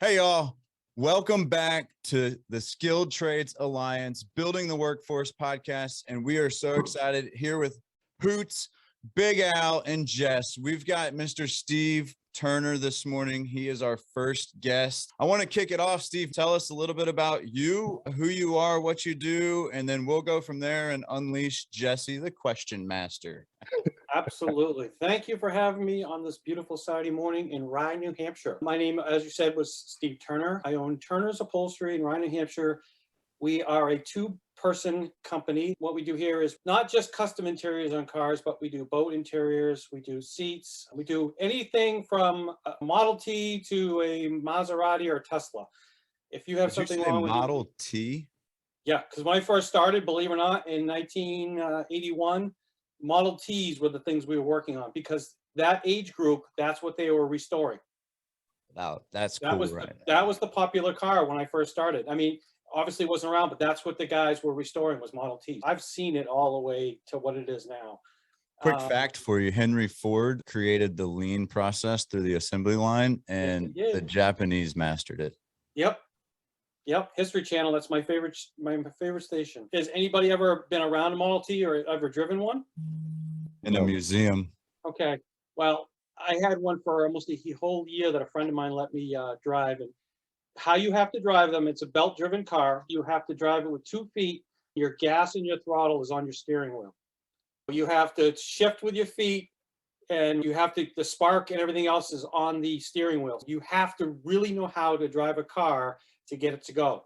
Hey, y'all. Welcome back to the Skilled Trades Alliance Building the Workforce podcast. And we are so excited here with Hoots, Big Al, and Jess. We've got Mr. Steve Traynor this morning. He is our first guest. I want to kick it off. Steve, tell us a little bit about you, who you are, what you do, and then we'll go from there and unleash Jesse, the question master. Absolutely. Thank you for having me on this beautiful Saturday morning in Rye, New Hampshire. My name, as you said, was Steve Traynor. I own Turner's Upholstery in Rye, New Hampshire. We are a two-person company. What we do here is not just custom interiors on cars, but we do boat interiors, we do seats, we do anything from a Model T to a Maserati or a Tesla. If you have something wrong with Model T? Yeah, because when I first started, believe it or not, in 1981, Model Ts were the things we were working on because that age group, that's what they were restoring. Wow, that's cool, right? That was the popular car when I first started. I mean, obviously it wasn't around, but that's what the guys were restoring was Model Ts. I've seen it all the way to what it is now. Quick fact for you, Henry Ford created the lean process through the assembly line, and the Japanese mastered it. Yep, History Channel, that's my favorite station. Has anybody ever been around a Model T or ever driven one? In a museum. Okay, well, I had one for almost a whole year that a friend of mine let me drive. And how you have to drive them, it's a belt-driven car. You have to drive it with 2 feet. Your gas and your throttle is on your steering wheel. You have to shift with your feet, and you have to, the spark and everything else is on the steering wheel. You have to really know how to drive a car to get it to go.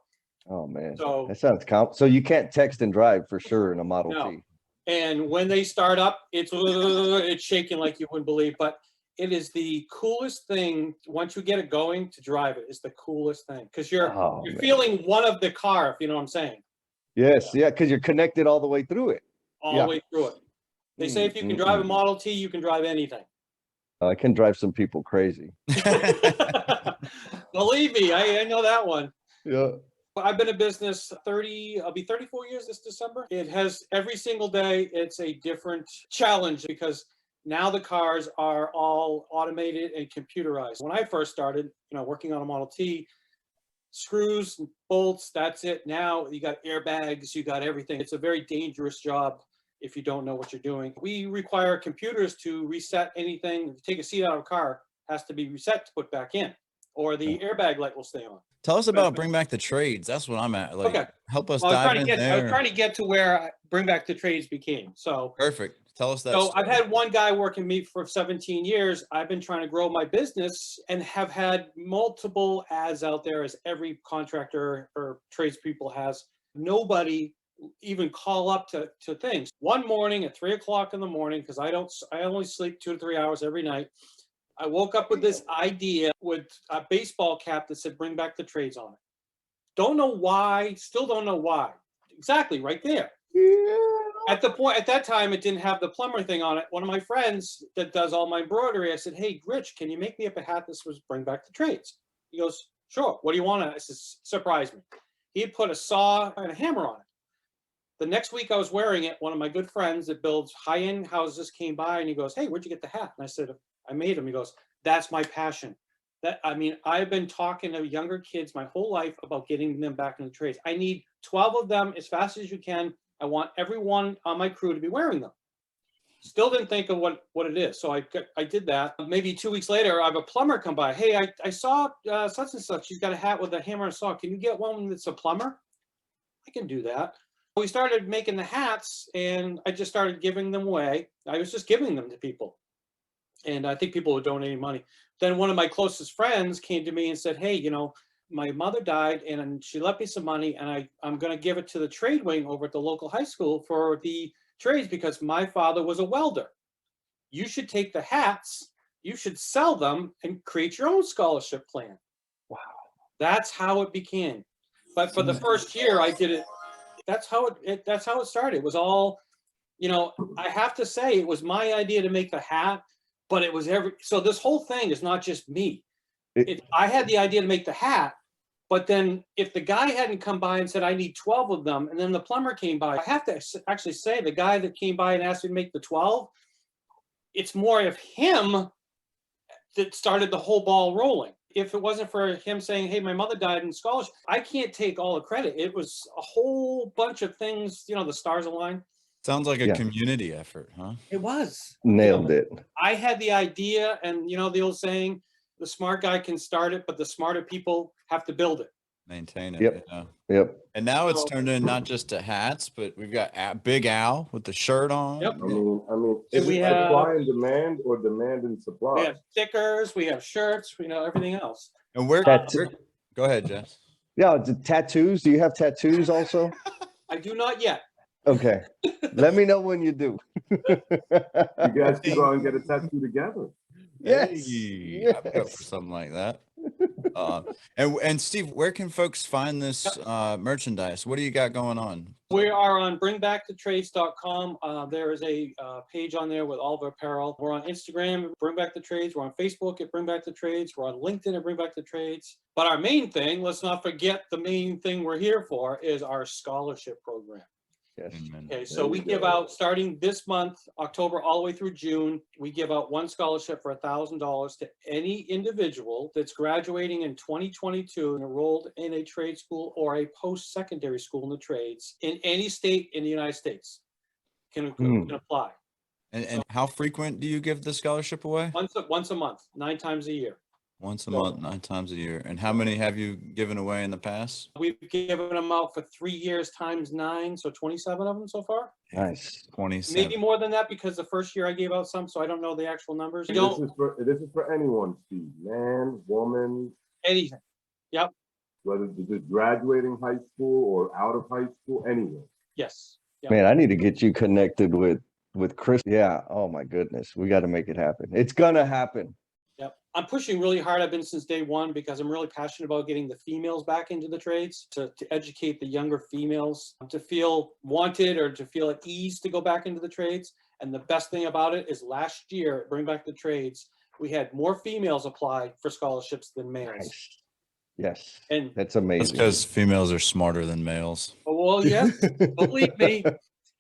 Oh man, so that sounds so you can't text and drive for sure in a Model T. And when they start up, it's shaking like you wouldn't believe, but it is the coolest thing. Once you get it going, to drive it is the coolest thing because you're feeling one of the car, if you know what I'm saying. Yes, yeah, because you're connected all the way through it. All the way through it. They say if you can drive a Model T, you can drive anything. I can drive some people crazy. Believe me, I know that one. Yeah. I've been in business I'll be 34 years this December. It has every single day, it's a different challenge because now the cars are all automated and computerized. When I first started, working on a Model T, screws, bolts, that's it. Now you got airbags, you got everything. It's a very dangerous job if you don't know what you're doing. We require computers to reset anything. If you take a seat out of a car, it has to be reset to put back in, or the airbag light will stay on. Tell us about Bring Back the Trades. That's what I'm at. Like, help us dive in there. I was trying to get to where Bring Back the Trades became. So perfect. Tell us that. So I've had one guy working me for 17 years. I've been trying to grow my business and have had multiple ads out there, as every contractor or tradespeople has. Nobody even call up to things. One morning at 3 o'clock in the morning, because I only sleep 2 to 3 hours every night. I woke up with this idea with a baseball cap that said "Bring Back the Trades" on it. Don't know why, still don't know why. Exactly, right there. Yeah. At that time, it didn't have the plumber thing on it. One of my friends that does all my embroidery, I said, "Hey, Rich, can you make me up a hat that was Bring Back the Trades?" He goes, "Sure, what do you want?" I said, "Surprise me." He had put a saw and a hammer on it. The next week I was wearing it, one of my good friends that builds high-end houses came by and he goes, "Hey, where'd you get the hat?" And I said, "I made them." He goes, "That's my passion." I've been talking to younger kids my whole life about getting them back in the trades. I need 12 of them as fast as you can. I want everyone on my crew to be wearing them. Still didn't think of what it is. So I did that. Maybe 2 weeks later, I have a plumber come by. "Hey, I saw such and such. She's got a hat with a hammer and a saw. Can you get one that's a plumber?" I can do that. We started making the hats and I just started giving them away. I was just giving them to people. And I think people were donating money. Then one of my closest friends came to me and said, "Hey, my mother died and she left me some money and I'm going to give it to the trade wing over at the local high school for the trades because my father was a welder. You should take the hats, you should sell them and create your own scholarship plan." Wow. That's how it began. But for the first year I did it. That's how it started. It was all, I have to say it was my idea to make the hat, but it was so this whole thing is not just me. I had the idea to make the hat, but then if the guy hadn't come by and said, "I need 12 of them," and then the plumber came by, I have to actually say the guy that came by and asked me to make the 12, it's more of him that started the whole ball rolling. if it wasn't for him saying, hey, my mother died in scholarship, I can't take all the credit. It was a whole bunch of things, you know, the stars aligned. Sounds like a Yeah. community effort, huh? It was. Nailed it. I had the idea, and you know the old saying, the smart guy can start it, but the smarter people have to build it. Maintain it. Yep. Yeah. Yep. And now it's So- turned in not just to hats, but we've got Big Al with the shirt on. Yep. I mean, And is we it have- supply and demand or demand and supply? We have stickers, we have shirts, we know everything else. And we're That's- go ahead, Jess. Yeah, the tattoos. Do you have tattoos also? I do not yet. Okay. Let me know when you do. You guys can go out and get a tattoo together. Yes. Hey, I'd be up for something like that. And Steve, where can folks find this merchandise? What do you got going on? We are on bringbackthetrades.com. There is a page on there with all of our apparel. We're on Instagram, Bring Back the Trades. We're on Facebook at Bring Back the Trades. We're on LinkedIn at Bring Back the Trades. But our main thing, let's not forget the main thing we're here for, is our scholarship program. Yes. Amen. Okay, so There we you give go. out, starting this month, October, all the way through June, we give out one scholarship for $1,000 to any individual that's graduating in 2022 and enrolled in a trade school or a post-secondary school in the trades in any state in the United States can apply. And how frequent do you give the scholarship away? Once a month, 9 times a year. Once a month, 9 times a year. And how many have you given away in the past? We've given them out for 3 years times 9, so 27 of them so far. Nice. 27. Maybe more than that because the first year I gave out some, so I don't know the actual numbers. And this is for anyone, Steve. Man, woman, Anything. whether they're just graduating high school or out of high school, anyone. Yes. Yeah. Man, I need to get you connected with Chris. Yeah. Oh my goodness. We got to make it happen. It's gonna happen. Yep. I'm pushing really hard. I've been since day one because I'm really passionate about getting the females back into the trades, to educate the younger females to feel wanted or to feel at ease to go back into the trades. And the best thing about it is last year at Bring Back the Trades, we had more females apply for scholarships than males. Nice. Yes. And That's That's amazing. because females are smarter than males. well, yes, believe me.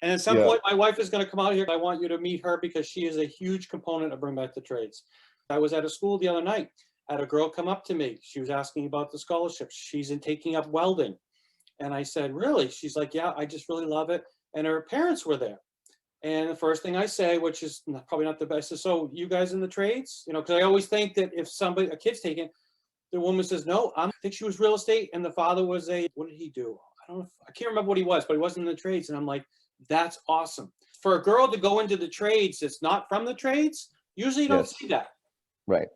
And at some Yeah. point, my wife is going to come out here. I want you to meet her because she is a huge component of Bring Back the Trades. I was at a school the other night. I had a girl come up to me. She was asking about the scholarship. She's in taking up welding. And I said, really? She's like, yeah, I just really love it. And her parents were there. And the first thing I say, which is probably not the best, is, so you guys in the trades? You know, because I always think that if a kid's taking, the woman says, no, I think she was real estate. And the father was what did he do? I can't remember what he was, but he wasn't in the trades. And I'm like, that's awesome. For a girl to go into the trades that's not from the trades, usually you don't Yes. see that. Right.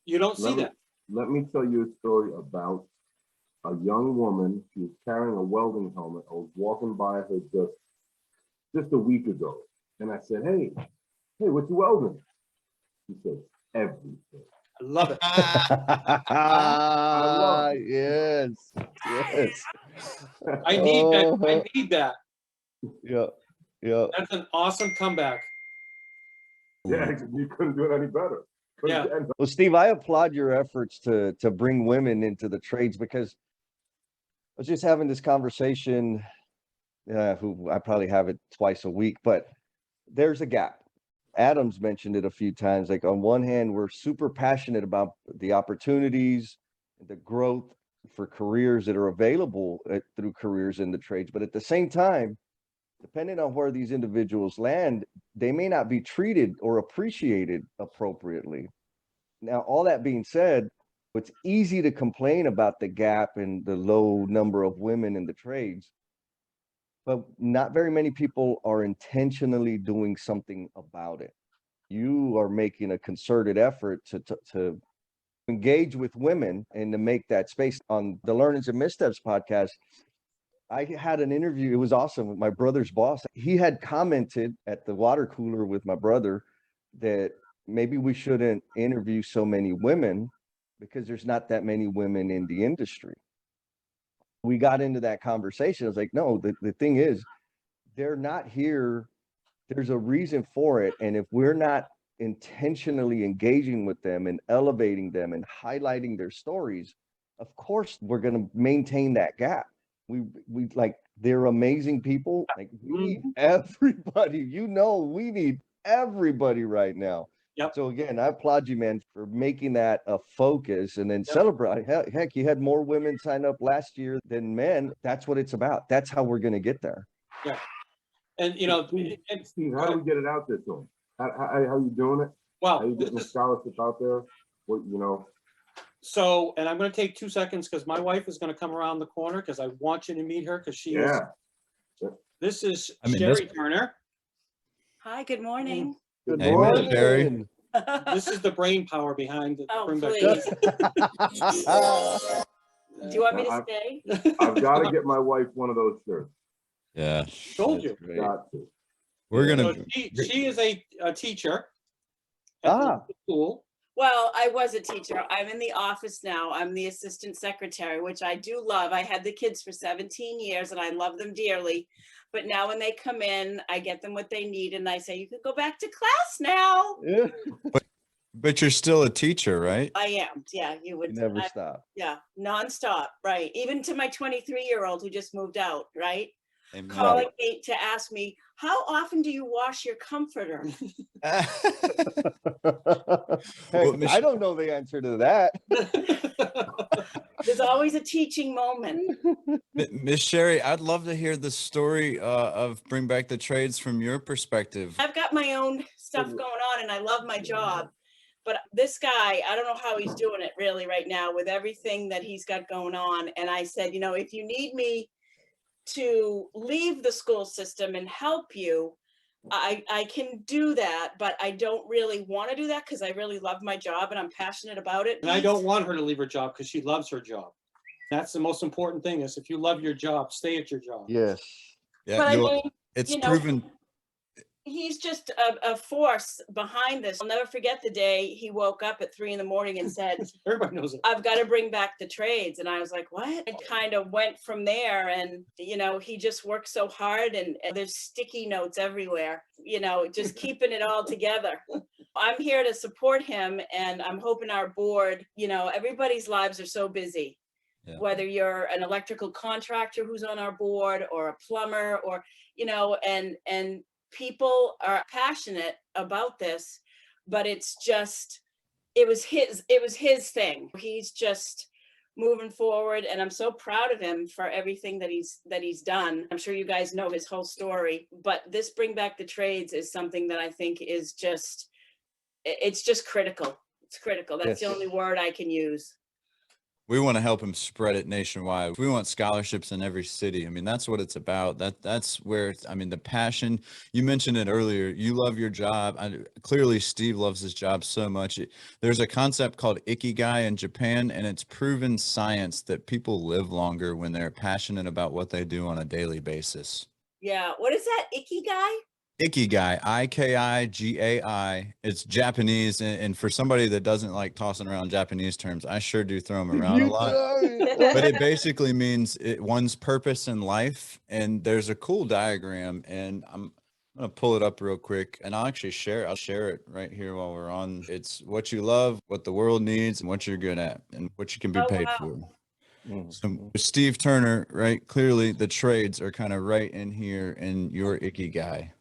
You don't see that. Let me tell you a story about a young woman. She was carrying a welding helmet. I was walking by her just a week ago. And I said, hey, what you welding? She said, everything. I love it. love it. Yes. Yes. I need that. Uh-huh. I need that. Yeah. Yeah. That's an awesome comeback. Yeah, you couldn't do it any better. Yeah. Well, Steve, I applaud your efforts to bring women into the trades, because I was just having this conversation, who I probably have it twice a week, but there's a gap. Adam's mentioned it a few times. Like, on one hand, we're super passionate about the opportunities, the growth for careers that are available through careers in the trades. But at the same time, depending on where these individuals land, they may not be treated or appreciated appropriately. Now, all that being said, it's easy to complain about the gap and the low number of women in the trades, but not very many people are intentionally doing something about it. You are making a concerted effort to engage with women and to make that space. On the Learnings and Missteps podcast, I had an interview. It was awesome with my brother's boss. He had commented at the water cooler with my brother that maybe we shouldn't interview so many women because there's not that many women in the industry. We got into that conversation. I was like, no, the thing is, they're not here. There's a reason for it. And if we're not intentionally engaging with them and elevating them and highlighting their stories, of course, we're going to maintain that gap. We like, they're amazing people. Like, we need everybody, we need everybody right now. Yep. So again, I applaud you, man, for making that a focus and then Yep. celebrate. Heck, you had more women sign up last year than men. That's what it's about. That's how we're going to get there. Yeah. And, you know, Steve, how do we get it out there to them? How you doing it? How well, you getting the scholarship out there? What, you know? so, and I'm going to take 2 seconds because my wife is going to come around the corner because I want you to meet her because she is. This is Shari Traynor. Hi, good morning. Good Hey, morning. Miss Shari. This is the brain power behind it. Oh, Bring back please. the- Do you want me to I've- stay? I've got to get my wife one of those shirts. Yeah. Told you. Great. Got to. We're So gonna. she is a teacher at the local school. Well, I was a teacher. I'm in the office now. I'm the assistant secretary, which I do love. I had the kids for 17 years and I love them dearly. But now when they come in, I get them what they need and I say, you could go back to class now. Yeah. But you're still a teacher, right? I am. Yeah, you would. You never stop. Yeah, nonstop. Right. Even to my 23-year-old who just moved out. Right. Amen. Calling me to ask me, how often do you wash your comforter? Heck, I don't know the answer to that. There's always a teaching moment. Miss Shari, I'd love to hear the story of Bring Back the Trades from your perspective. I've got my own stuff going on and I love my job. But this guy, I don't know how he's doing it really right now with everything that he's got going on. And I said, you know, if you need me to leave the school system and help you, I can do that, but I don't really want to do that because I really love my job and I'm passionate about it. And I don't want her to leave her job because she loves her job. That's the most important thing is if you love your job, stay at your job. Yes. Yeah, But I mean, it's you know, proven. he's just a force behind this. I'll never forget the day he woke up at 3 a.m. and said, Everybody knows it. I've got to bring back the trades. And I was like, what? It kind of went from there. And, you know, he just works so hard and there's sticky notes everywhere, you know, just keeping it all together. I'm here to support him. And I'm hoping our board, you know, everybody's lives are so busy. Yeah. Whether you're an electrical contractor who's on our board or a plumber or, you know, and people are passionate about this, but it's just, it was his thing. He's just moving forward and I'm so proud of him for everything that he's done. I'm sure you guys know his whole story, but this Bring Back the Trades is something that I think is just, it's just critical. It's critical. That's the only word I can use. We want to help him spread it nationwide. We want scholarships in every city. I mean, that's what it's about. That's where, I mean, the passion, you mentioned it earlier. You love your job. Clearly, Steve loves his job so much. There's a concept called IKIGAI in Japan, and it's proven science that people live longer when they're passionate about what they do on a daily basis. Yeah. What is that? IKIGAI? IKIGAI, IKIGAI. It's Japanese, and for somebody that doesn't like tossing around Japanese terms, I sure do throw them around a lot. But it basically means one's purpose in life. And there's a cool diagram, and I'm gonna pull it up real quick, and I'll share it right here while we're on. It's what you love, what the world needs, and what you're good at, and what you can be paid for. So Steve Traynor, right? Clearly the trades are kind of right in here in your IKIGAI.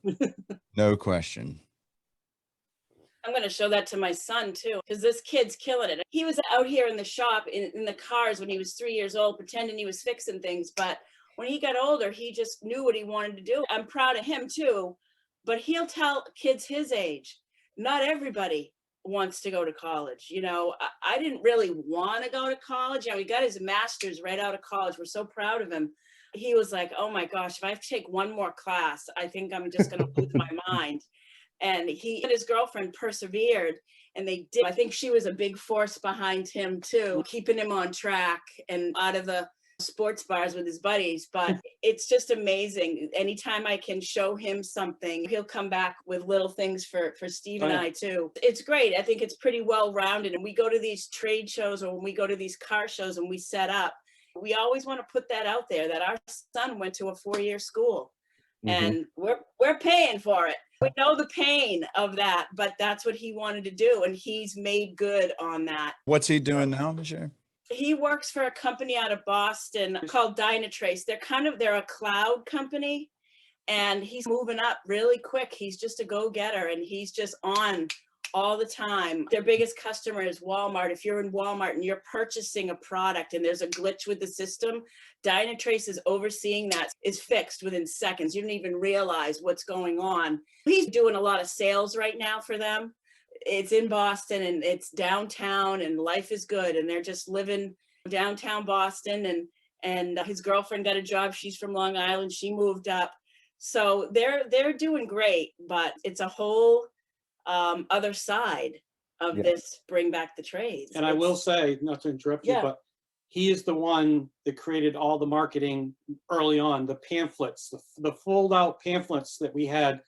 No question. I'm going to show that to my son too, because this kid's killing it. He was out here in the shop in the cars when he was 3 years old, pretending he was fixing things. But when he got older, he just knew what he wanted to do. I'm proud of him too, but he'll tell kids his age, not everybody wants to go to college. You know, I didn't really want to go to college. You know, he got his master's right out of college. We're so proud of him. He was like, oh my gosh, if I have to take one more class, I think I'm just going to lose my mind. And he and his girlfriend persevered, and they did. I think she was a big force behind him too, keeping him on track and out of the sports bars with his buddies. But it's just amazing. Anytime I can show him something, he'll come back with little things for Steve and I too. It's great. I think it's pretty well rounded. And we go to these trade shows or when we go to these car shows and we set up, we always want to put that out there that our son went to a 4-year school and we're paying for it. We know the pain of that, but that's what he wanted to do. And he's made good on that. What's he doing now, Michelle? He works for a company out of Boston called Dynatrace. They're a cloud company and he's moving up really quick. He's just a go-getter and he's just on all the time. Their biggest customer is Walmart. If you're in Walmart and you're purchasing a product and there's a glitch with the system, Dynatrace is overseeing that. It's fixed within seconds. You don't even realize what's going on. He's doing a lot of sales right now for them. It's in Boston and it's downtown and life is good. And they're just living downtown Boston, and his girlfriend got a job. She's from Long Island. She moved up. So they're doing great, but it's a whole other side of this bring back the trades. And I will say, not to interrupt you, but he is the one that created all the marketing early on, the pamphlets, the fold out pamphlets that we had.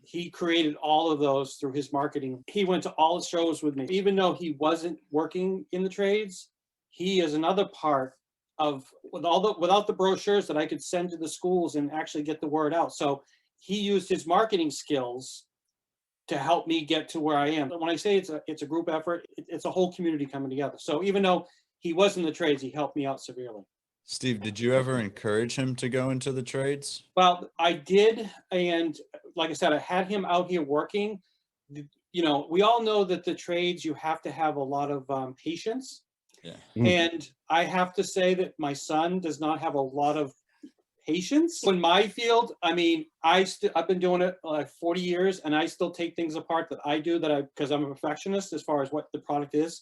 He created all of those through his marketing. He went to all the shows with me. Even though he wasn't working in the trades, he is another part of, without the brochures that I could send to the schools and actually get the word out. So he used his marketing skills to help me get to where I am. When I say it's a group effort, it's a whole community coming together. So even though he was in the trades, he helped me out severely. Steve, did you ever encourage him to go into the trades? Well, I did. And like I said, I had him out here working. You know, we all know that the trades, you have to have a lot of patience. Yeah. And I have to say that my son does not have a lot of patience in my field. I mean, I've been doing it like 40 years and I still take things apart that I do because I'm a perfectionist as far as what the product is.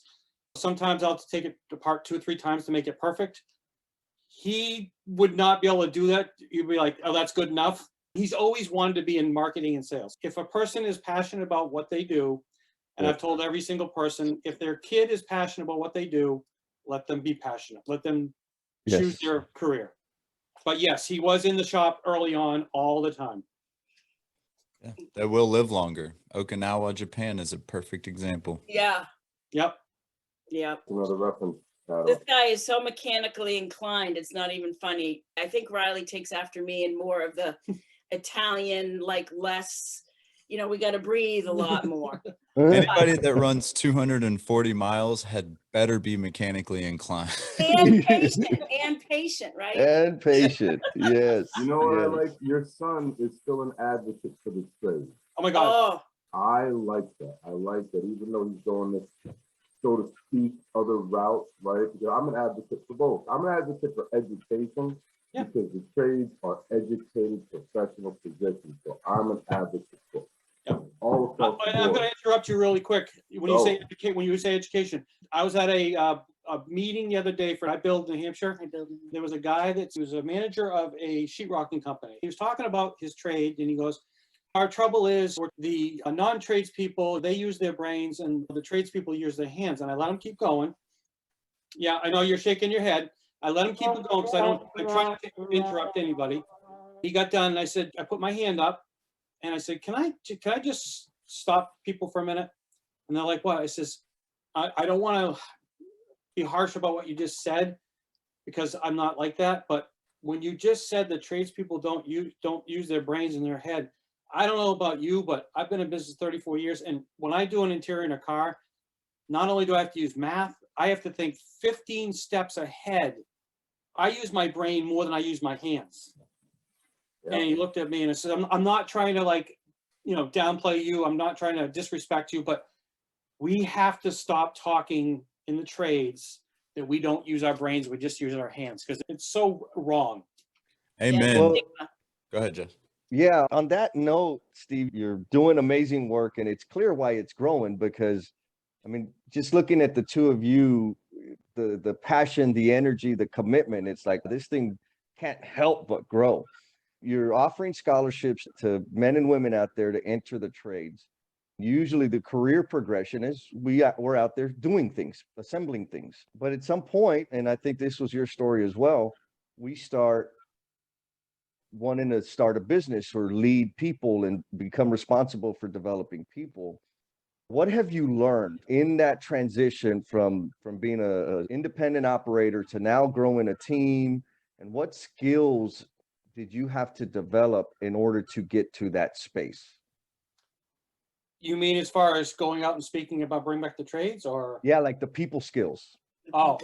Sometimes I'll take it apart 2 or 3 times to make it perfect. He would not be able to do that. You'd be like, oh, that's good enough. He's always wanted to be in marketing and sales. If a person is passionate about what they do, and I've told every single person, if their kid is passionate about what they do, let them be passionate. Let them choose their career. But yes, he was in the shop early on all the time. Yeah, that will live longer. Okinawa, Japan is a perfect example. Yeah. Yep. Yep. Another reference. This guy is so mechanically inclined. It's not even funny. I think Riley takes after me in more of the Italian, like less, you know, we got to breathe a lot more. Anybody that runs 240 miles had better be mechanically inclined. And patient, right? And patient, yes. You know what I like? Your son is still an advocate for this trade. Oh my God. Oh, I like that. I like that, even though he's going this, so to speak, other route, right? Because I'm an advocate for both. I'm an advocate for education because the trades are educated professional positions. So I'm an advocate for all across the I'm board. going to interrupt you really quick. When you say education, I was at a meeting the other day I build New Hampshire. There was a guy that was a manager of a sheetrocking company. He was talking about his trade and he goes, our trouble is the non-tradespeople, they use their brains and the tradespeople use their hands. And I let him keep going. Yeah, I know you're shaking your head. I let him keep it going because I try not to interrupt anybody. He got done and I said, I put my hand up and I said, can I just stop people for a minute? And they're like, what? I says, I don't want to be harsh about what you just said because I'm not like that. But when you just said that tradespeople don't use their brains in their head, I don't know about you, but I've been in business 34 years. And when I do an interior in a car, not only do I have to use math, I have to think 15 steps ahead. I use my brain more than I use my hands. Yeah. And he looked at me and I said, I'm not trying to downplay you. I'm not trying to disrespect you, but we have to stop talking in the trades that we don't use our brains. We just use our hands because it's so wrong. Amen. Well, go ahead, Jess. Yeah, on that note, Steve, you're doing amazing work and it's clear why it's growing because, I mean, just looking at the two of you, the passion, the energy, the commitment, it's like this thing can't help but grow. You're offering scholarships to men and women out there to enter the trades. Usually the career progression is we're out there doing things, assembling things. But at some point, and I think this was your story as well, we start wanting to start a business or lead people and become responsible for developing people. What have you learned in that transition from being an independent operator to now growing a team? And what skills did you have to develop in order to get to that space? You mean as far as going out and speaking about bring back the trades or? Yeah, like the people skills. Oh,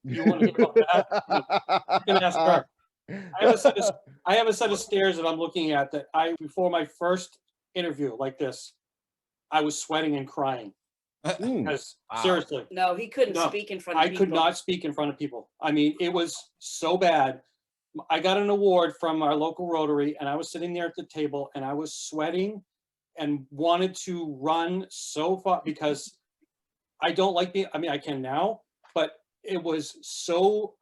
you want to talk about that? You can ask her. I have a set of stairs that I'm looking at that before my first interview like this, I was sweating and crying. Because Wow. seriously, No, he couldn't No, speak in front of I people. could not speak in front of people. I mean, it was so bad. I got an award from our local Rotary, and I was sitting there at the table, and I was sweating and wanted to run so far because I don't like being, I mean, I can now, but it was so,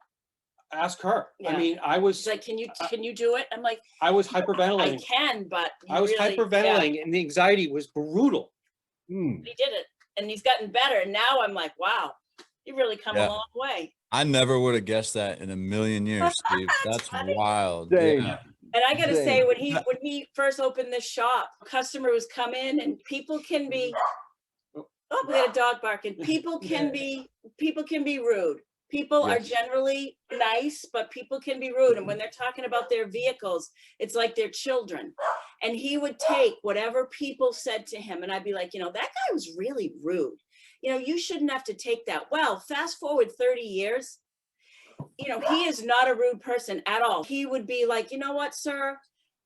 ask her. I Yeah. mean, I She's was, like, can you do it? I'm like, I was I hyperventilating. can, but you I was really, hyperventilating and the anxiety was brutal. Hmm. he did it, and he's gotten better. And now I'm like, wow, you really come Yeah. a long way. I never would have guessed that in a million years, Steve. That's wild. Same. Yeah. And I gotta Same. say, when he first opened this shop, customers come in and people can be, oh, we got a dog barking. People can be rude. People are Yes. generally nice, but people can be rude. And when they're talking about their vehicles, it's like they're children. And he would take whatever people said to him, and I'd be like, that guy was really rude. You shouldn't have to take that. Well, fast forward 30 years, he is not a rude person at all. He would be like, you know what, sir?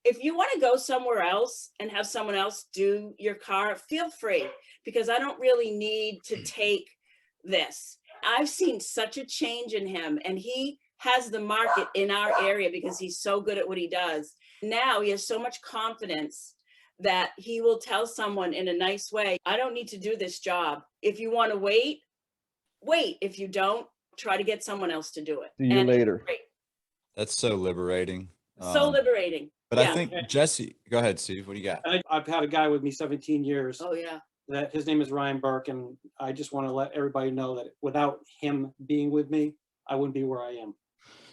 If you want to go somewhere else and have someone else do your car, feel free, because I don't really need to take this. I've seen such a change in him, and he has the market in our area because he's so good at what he does. Now he has so much confidence that he will tell someone in a nice way, I don't need to do this job. If you want to wait. If you don't, try to get someone else to do it. See you And it's later. great. That's so liberating. So liberating. But Yeah. I think Jesse, go ahead, Steve. What do you got? I've had a guy with me 17 years. Oh, yeah. That his name is Ryan Burke, and I just want to let everybody know that without him being with me, I wouldn't be where I am.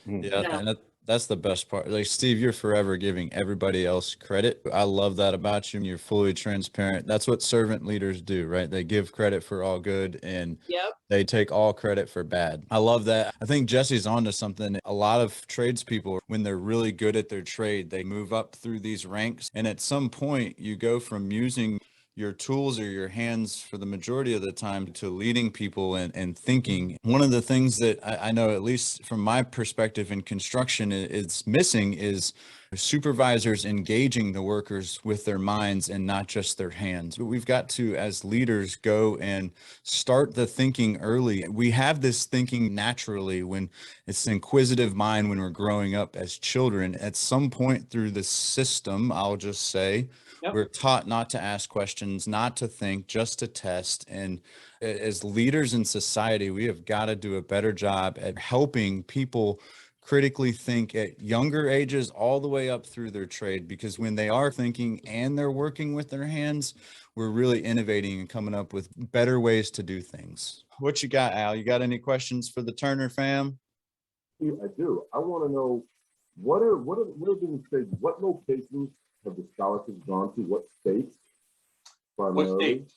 Yeah, No. and that's the best part. Like, Steve, you're forever giving everybody else credit. I love that about you. You're fully transparent. That's what servant leaders do, right? They give credit for all good and Yep. they take all credit for bad. I love that. I think Jesse's onto something. A lot of tradespeople, when they're really good at their trade, they move up through these ranks. And at some point, you go from using your tools or your hands for the majority of the time to leading people and thinking. One of the things that I know, at least from my perspective in construction, is missing is supervisors engaging the workers with their minds and not just their hands. But we've got to, as leaders, go and start the thinking early. We have this thinking naturally when it's an inquisitive mind when we're growing up as children. At some point through the system, I'll just say, Yep. we're taught not to ask questions, not to think, just to test. And as leaders in society, we have got to do a better job at helping people critically think at younger ages all the way up through their trade, because when they are thinking and they're working with their hands, we're really innovating and coming up with better ways to do things. What you got, Al? You got any questions for the Turner fam? Yeah, I do. I want to know what are the states? What locations have the scholarships gone to? What states? Primarily? What states?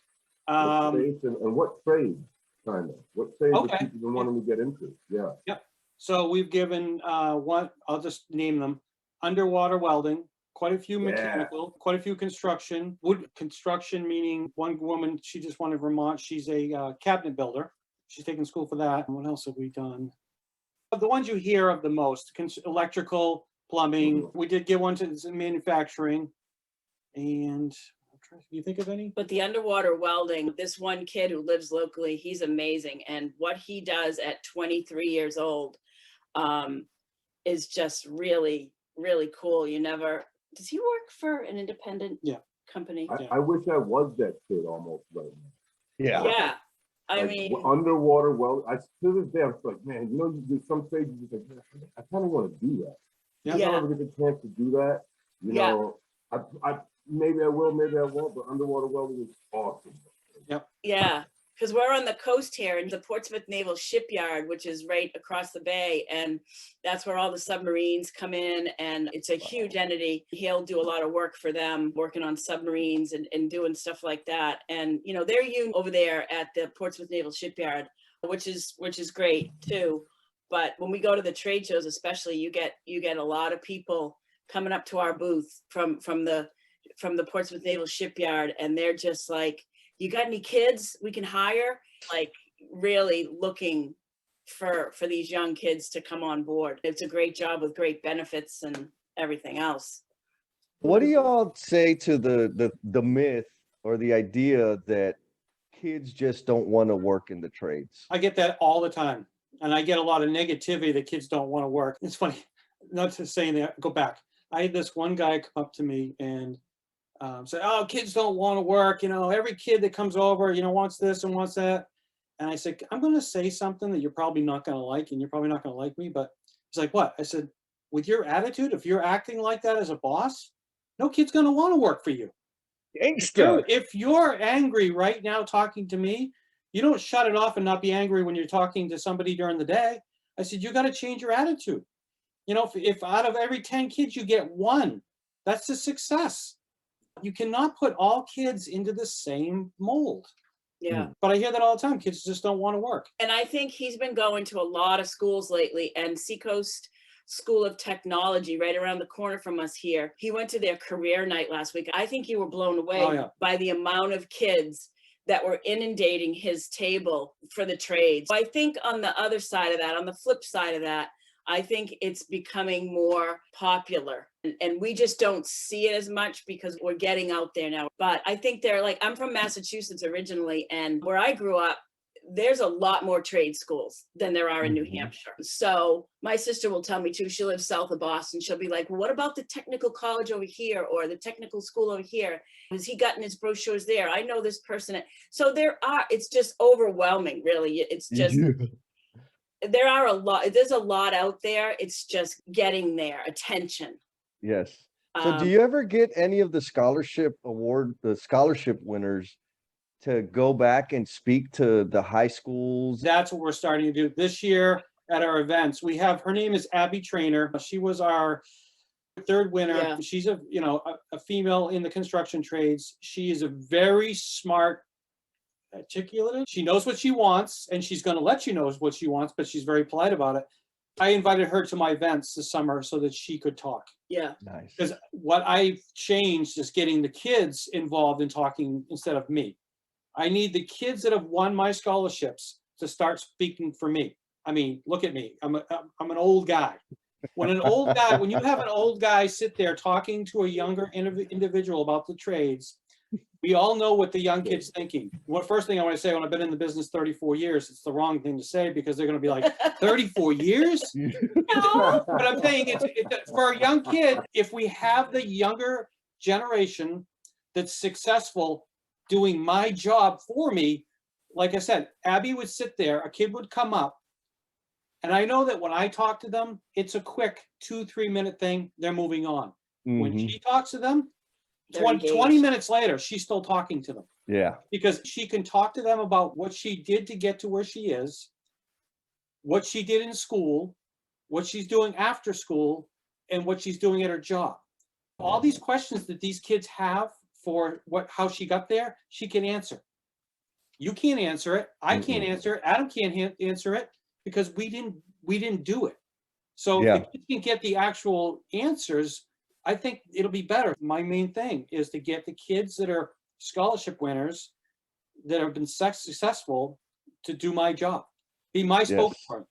What states and what trades? Kind of. What trades Okay. have people been wanting to get into? Yeah. So we've given one, I'll just name them: underwater welding, quite a few mechanical, quite a few construction, wood construction, meaning one woman, she just won in Vermont. She's a cabinet builder. She's taking school for that. And what else have we done? The ones you hear of the most: electrical, plumbing. We did get one to manufacturing. And do you think of any? But the underwater welding, this one kid who lives locally, he's amazing. And what he does at 23 years old is just really, really cool. Does he work for an independent company? I wish I was that kid almost right now. Yeah. Yeah. I Like, mean, underwater well, to this day, I'm just like, man, there's some trades you just like, man, I kind of want to do that. Yeah. If I ever get the chance to do that, I maybe I will, maybe I won't, but underwater welding is awesome. yeah, because we're on the coast here in the Portsmouth Naval Shipyard, which is right across the bay. And that's where all the submarines come in. And it's a huge entity. He'll do a lot of work for them, working on submarines and doing stuff like that. And, they're union over there at the Portsmouth Naval Shipyard, which is great too. But when we go to the trade shows, especially, you get a lot of people coming up to our booth from the Portsmouth Naval Shipyard, and they're just like, you got any kids we can hire? Like, really looking for these young kids to come on board. It's a great job with great benefits and everything else. What do y'all say to the myth or the idea that kids just don't want to work in the trades. I get that all the time. And I get a lot of negativity that kids don't want to work. It's funny, not to say that, go back. I had this one guy come up to me and said, oh, kids don't want to work. You know, every kid that comes over, you know, wants this and wants that. And I said, I'm going to say something that you're probably not going to like, and you're probably not going to like me. But he's like, what? I said, with your attitude, if you're acting like that as a boss, no kid's going to want to work for you. Gangsta. If you're angry right now talking to me, you don't shut it off and not be angry when you're talking to somebody during the day. I said, you got to change your attitude. You know, if out of every 10 kids, you get one, that's a success. You cannot put all kids into the same mold. Yeah. But I hear that all the time. Kids just don't want to work. And I think he's been going to a lot of schools lately, and Seacoast School of Technology, right around the corner from us here. He went to their career night last week. I think you were blown away by the amount of kids that were inundating his table for the trades. I think on the other side of that, on the flip side of that, I think it's becoming more popular, and we just don't see it as much because we're getting out there now. But I think they're like, I'm from Massachusetts originally, and where I grew up, there's a lot more trade schools than there are in New Hampshire. So my sister will tell me too, she lives south of Boston. She'll be like, well, what about the technical college over here or the technical school over here? Has he gotten his brochures there? I know this person. So it's just overwhelming, really. It's just, there are a lot, there's a lot out there. It's just getting their attention. Yes. So do you ever get any of the scholarship winners to go back and speak to the high schools? That's what we're starting to do this year at our events. We have, her name is Abby Traynor. She was our third winner. Yeah. She's a female in the construction trades. She is a very smart, articulate. She knows what she wants, and she's going to let you know what she wants, but she's very polite about it. I invited her to my events this summer so that she could talk. Yeah. Nice. Because what I've changed is getting the kids involved in talking instead of me. I need the kids that have won my scholarships to start speaking for me. I mean, look at me. I'm an old guy. When you have an old guy sit there talking to a younger individual about the trades, we all know what the young kid's thinking. First thing I want to say, when I've been in the business 34 years, it's the wrong thing to say because they're going to be like, 34 years? No. But I'm saying it's for a young kid, if we have the younger generation that's successful doing my job for me, like I said, Abby would sit there, a kid would come up, and I know that when I talk to them, it's a quick 2-3 minute thing, they're moving on. When she talks to them, 20 minutes later, she's still talking to them. Yeah. Because she can talk to them about what she did to get to where she is, what she did in school, what she's doing after school, and what she's doing at her job. All these questions that these kids have for how she got there, she can answer. You can't answer it. I can't answer it. Adam can't answer it because we didn't do it. So if you can get the actual answers, I think it'll be better. My main thing is to get the kids that are scholarship winners that have been successful to do my job, be my spokesperson.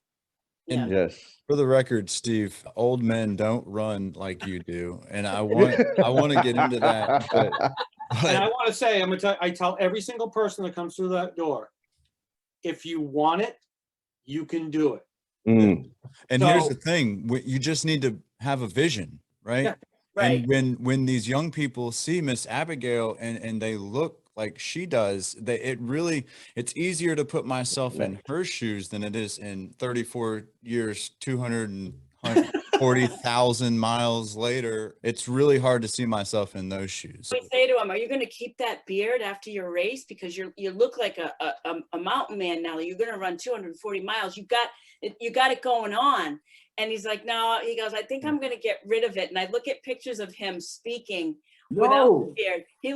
And yes, for the record, Steve, old men don't run like you do, and I want to get into that. But and I want to say, I tell every single person that comes through that door, if you want it, you can do it. And here's the thing: you just need to have a vision, right? Yeah, right. And when these young people see Miss Abigail and they look like she does, it's easier to put myself in her shoes than it is in 34 years, 240,000 miles later. It's really hard to see myself in those shoes. I say to him, are you going to keep that beard after your race? Because you look like a mountain man now. You're going to run 240 miles. You got it going on. And he's like, no, he goes, I think I'm going to get rid of it. And I look at pictures of him speaking without the beard. He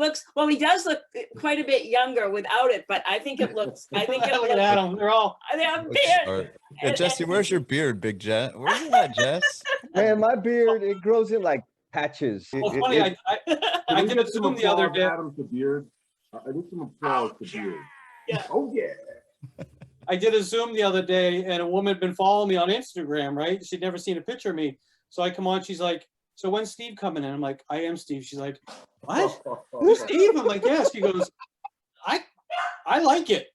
does look quite a bit younger without it, but I think it looks, look at Adam. They're all, they have beard. Yeah, Jesse, where's your beard, Big Jess? Where's it at, Jess? Man, my beard, it grows in like patches. Well, funny, I did a Zoom the other day. Adam to beard. I need some applause to beard. Yeah. Oh yeah. I did a Zoom the other day, and a woman had been following me on Instagram, right? She'd never seen a picture of me. So I come on, she's like, so when's Steve coming in? I'm like, I am Steve. She's like, what? You're Steve? I'm like, yes. She goes, I like it.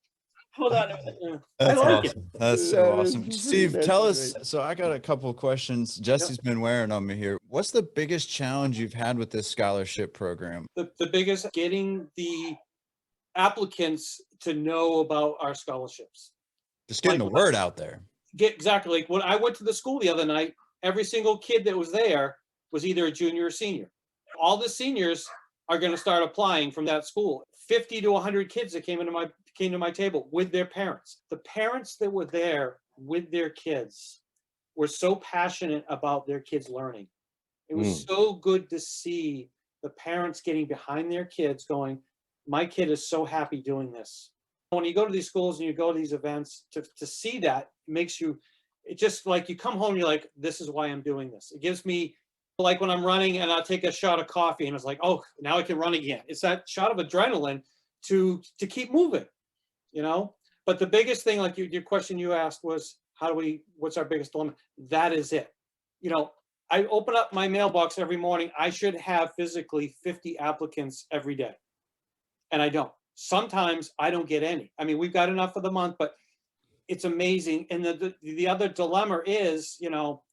Hold on a minute. Yeah. That's like it. awesome. That's so That awesome. is- Steve, that's tell us. great. So I got a couple of questions. Jesse's been wearing on me here. What's the biggest challenge you've had with this scholarship program? The biggest, getting the applicants to know about our scholarships. Just getting Like, the word out there. Get exactly like when I went to the school the other night, every single kid that was there was either a junior or senior. All the seniors are going to start applying from that school. 50 to 100 kids that came to my table with their parents. The parents that were there with their kids were so passionate about their kids learning. It was so good to see the parents getting behind their kids going, my kid is so happy doing this. When you go to these schools and you go to these events, to see that makes you, it just like you come home, you're like, this is why I'm doing this. It gives me, like when I'm running and I'll take a shot of coffee and it's like, oh, now I can run again. It's that shot of adrenaline to keep moving, you know? But the biggest thing, like your question you asked was, what's our biggest dilemma? That is it. You know, I open up my mailbox every morning. I should have physically 50 applicants every day. And I don't. Sometimes I don't get any. I mean, we've got enough for the month, but it's amazing. And the other dilemma is, you know,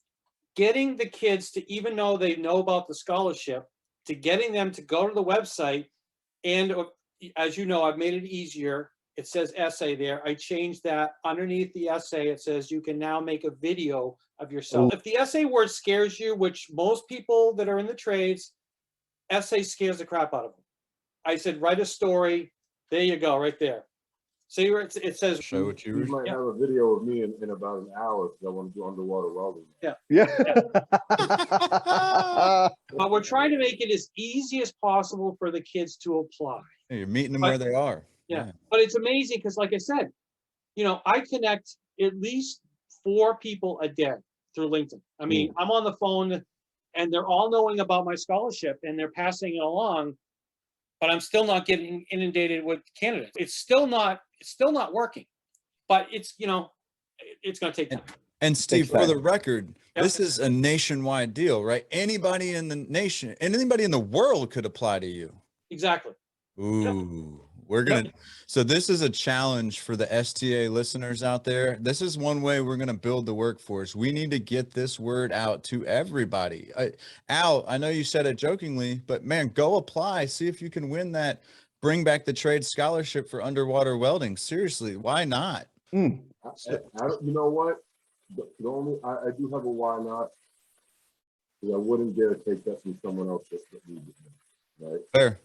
getting the kids to, even though they know about the scholarship, to getting them to go to the website. And as you know, I've made it easier. It says essay there. I changed that. Underneath the essay, it says you can now make a video of yourself. If the essay word scares you, which most people that are in the trades, essay scares the crap out of them. I said, write a story. There you go, right there. See where it says. Show what You you. might have a video of me in about an hour because I want to do underwater welding. Yeah. But we're trying to make it as easy as possible for the kids to apply. You're meeting them But- where they are. Yeah. But it's amazing because, like I said, you know, I connect at least 4 people a day through LinkedIn. I mean, I'm on the phone and they're all knowing about my scholarship and they're passing it along, but I'm still not getting inundated with candidates. It's still not working, but it's, you know, it's going to take time. And Steve, for time. the record, Yep. this is a nationwide deal, right? Anybody in the nation, anybody in the world could apply to you. Exactly. Ooh, we're gonna. So this is a challenge for the STA listeners out there. This is one way we're gonna build the workforce. We need to get this word out to everybody. Al, I know you said it jokingly, but man, go apply. See if you can win that. Bring back the trade scholarship for underwater welding. Seriously, why not? I don't, you know what? The only I do have a why not. Because I wouldn't dare take that from someone else that needs it, right? Fair.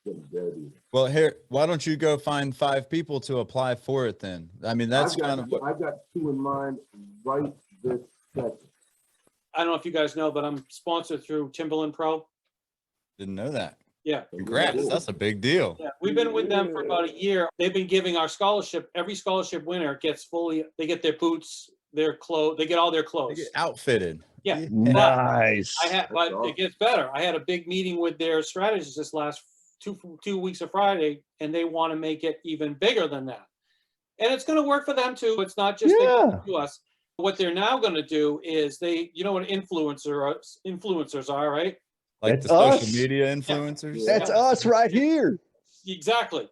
Wouldn't dare do that. Well, here, why don't you go find 5 people to apply for it then? I mean, that's kind of what. I've got 2 in mind right this second. I don't know if you guys know, but I'm sponsored through Timberland Pro. Didn't know that. Yeah. Congrats. That's a big deal. Yeah, we've been with them for about a year. They've been giving our scholarship. Every scholarship winner gets they get their boots, their clothes, they get all their They clothes. get outfitted. Yeah. Nice. But awesome. it gets better. I had a big meeting with their strategists this last two weeks of Friday, and they want to make it even bigger than that. And it's going to work for them too. It's not just to us. What they're now going to do is you know what influencers are, right? Like That's the social us. media influencers. Yeah. That's us right here. Exactly.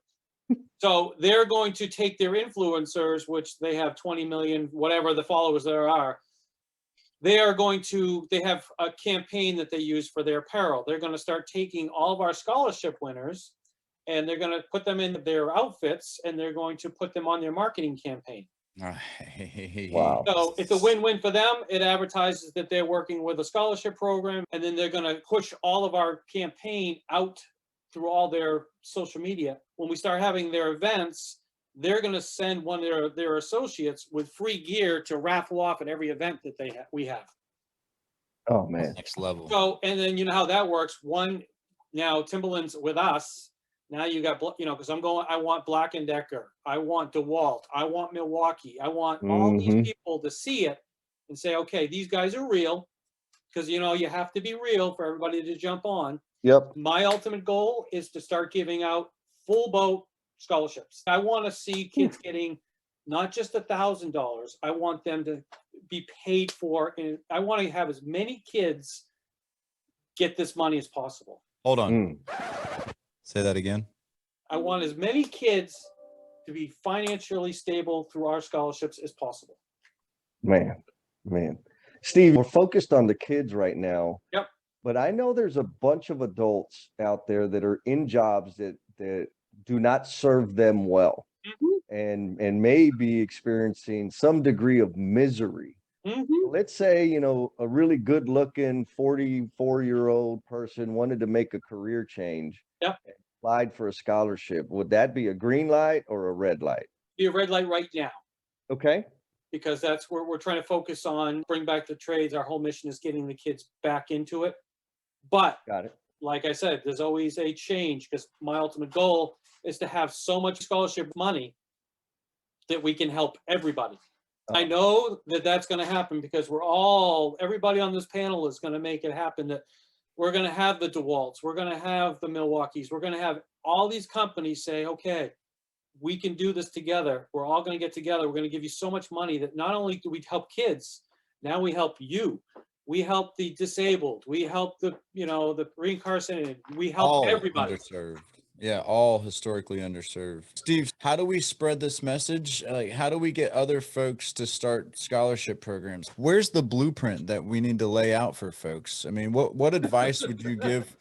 So they're going to take their influencers, which they have 20 million, whatever the followers there are. They have a campaign that they use for their apparel. They're going to start taking all of our scholarship winners and they're going to put them in their outfits and they're going to put them on their marketing campaign. Wow. So it's a win-win for them. It advertises that they're working with a scholarship program, and then they're going to push all of our campaign out through all their social media. When we start having their events, they're going to send one of their associates with free gear to raffle off at every event that we have. Oh man. Next level. So, and then you know how that works. Now Timberland's with us. Now you got, because I want Black & Decker. I want DeWalt. I want Milwaukee. I want all these people to see it and say, okay, these guys are real. Because, you have to be real for everybody to jump on. Yep. My ultimate goal is to start giving out full boat scholarships. I want to see kids getting not just $1,000. I want them to be paid for. And I want to have as many kids get this money as possible. Hold on. Mm. Say that again. I want as many kids to be financially stable through our scholarships as possible. Man. Steve, we're focused on the kids right now. Yep. But I know there's a bunch of adults out there that are in jobs that do not serve them well, and may be experiencing some degree of misery. Let's say, you know, a really good looking 44-year-old person wanted to make a career change. Yep. Applied for a scholarship. Would that be a green light or a red light? Be a red light right now, Okay. because that's where we're trying to focus on, bring back the trades. Our whole mission is getting the kids back into it. But Got it. like I said, there's always a change, because my ultimate goal is to have so much scholarship money that we can help everybody. I know that that's going to happen, because everybody on this panel is going to make it happen, that we're going to have the DeWalts, we're going to have the Milwaukees, we're going to have all these companies say, okay, we can do this together. We're all going to get together. We're going to give you so much money that not only do we help kids, now we help you. We help the disabled. We help the reincarcerated. We help All everybody. underserved. Yeah, all historically underserved. Steve, how do we spread this message? Like, how do we get other folks to start scholarship programs? Where's the blueprint that we need to lay out for folks? I mean, what advice would you give?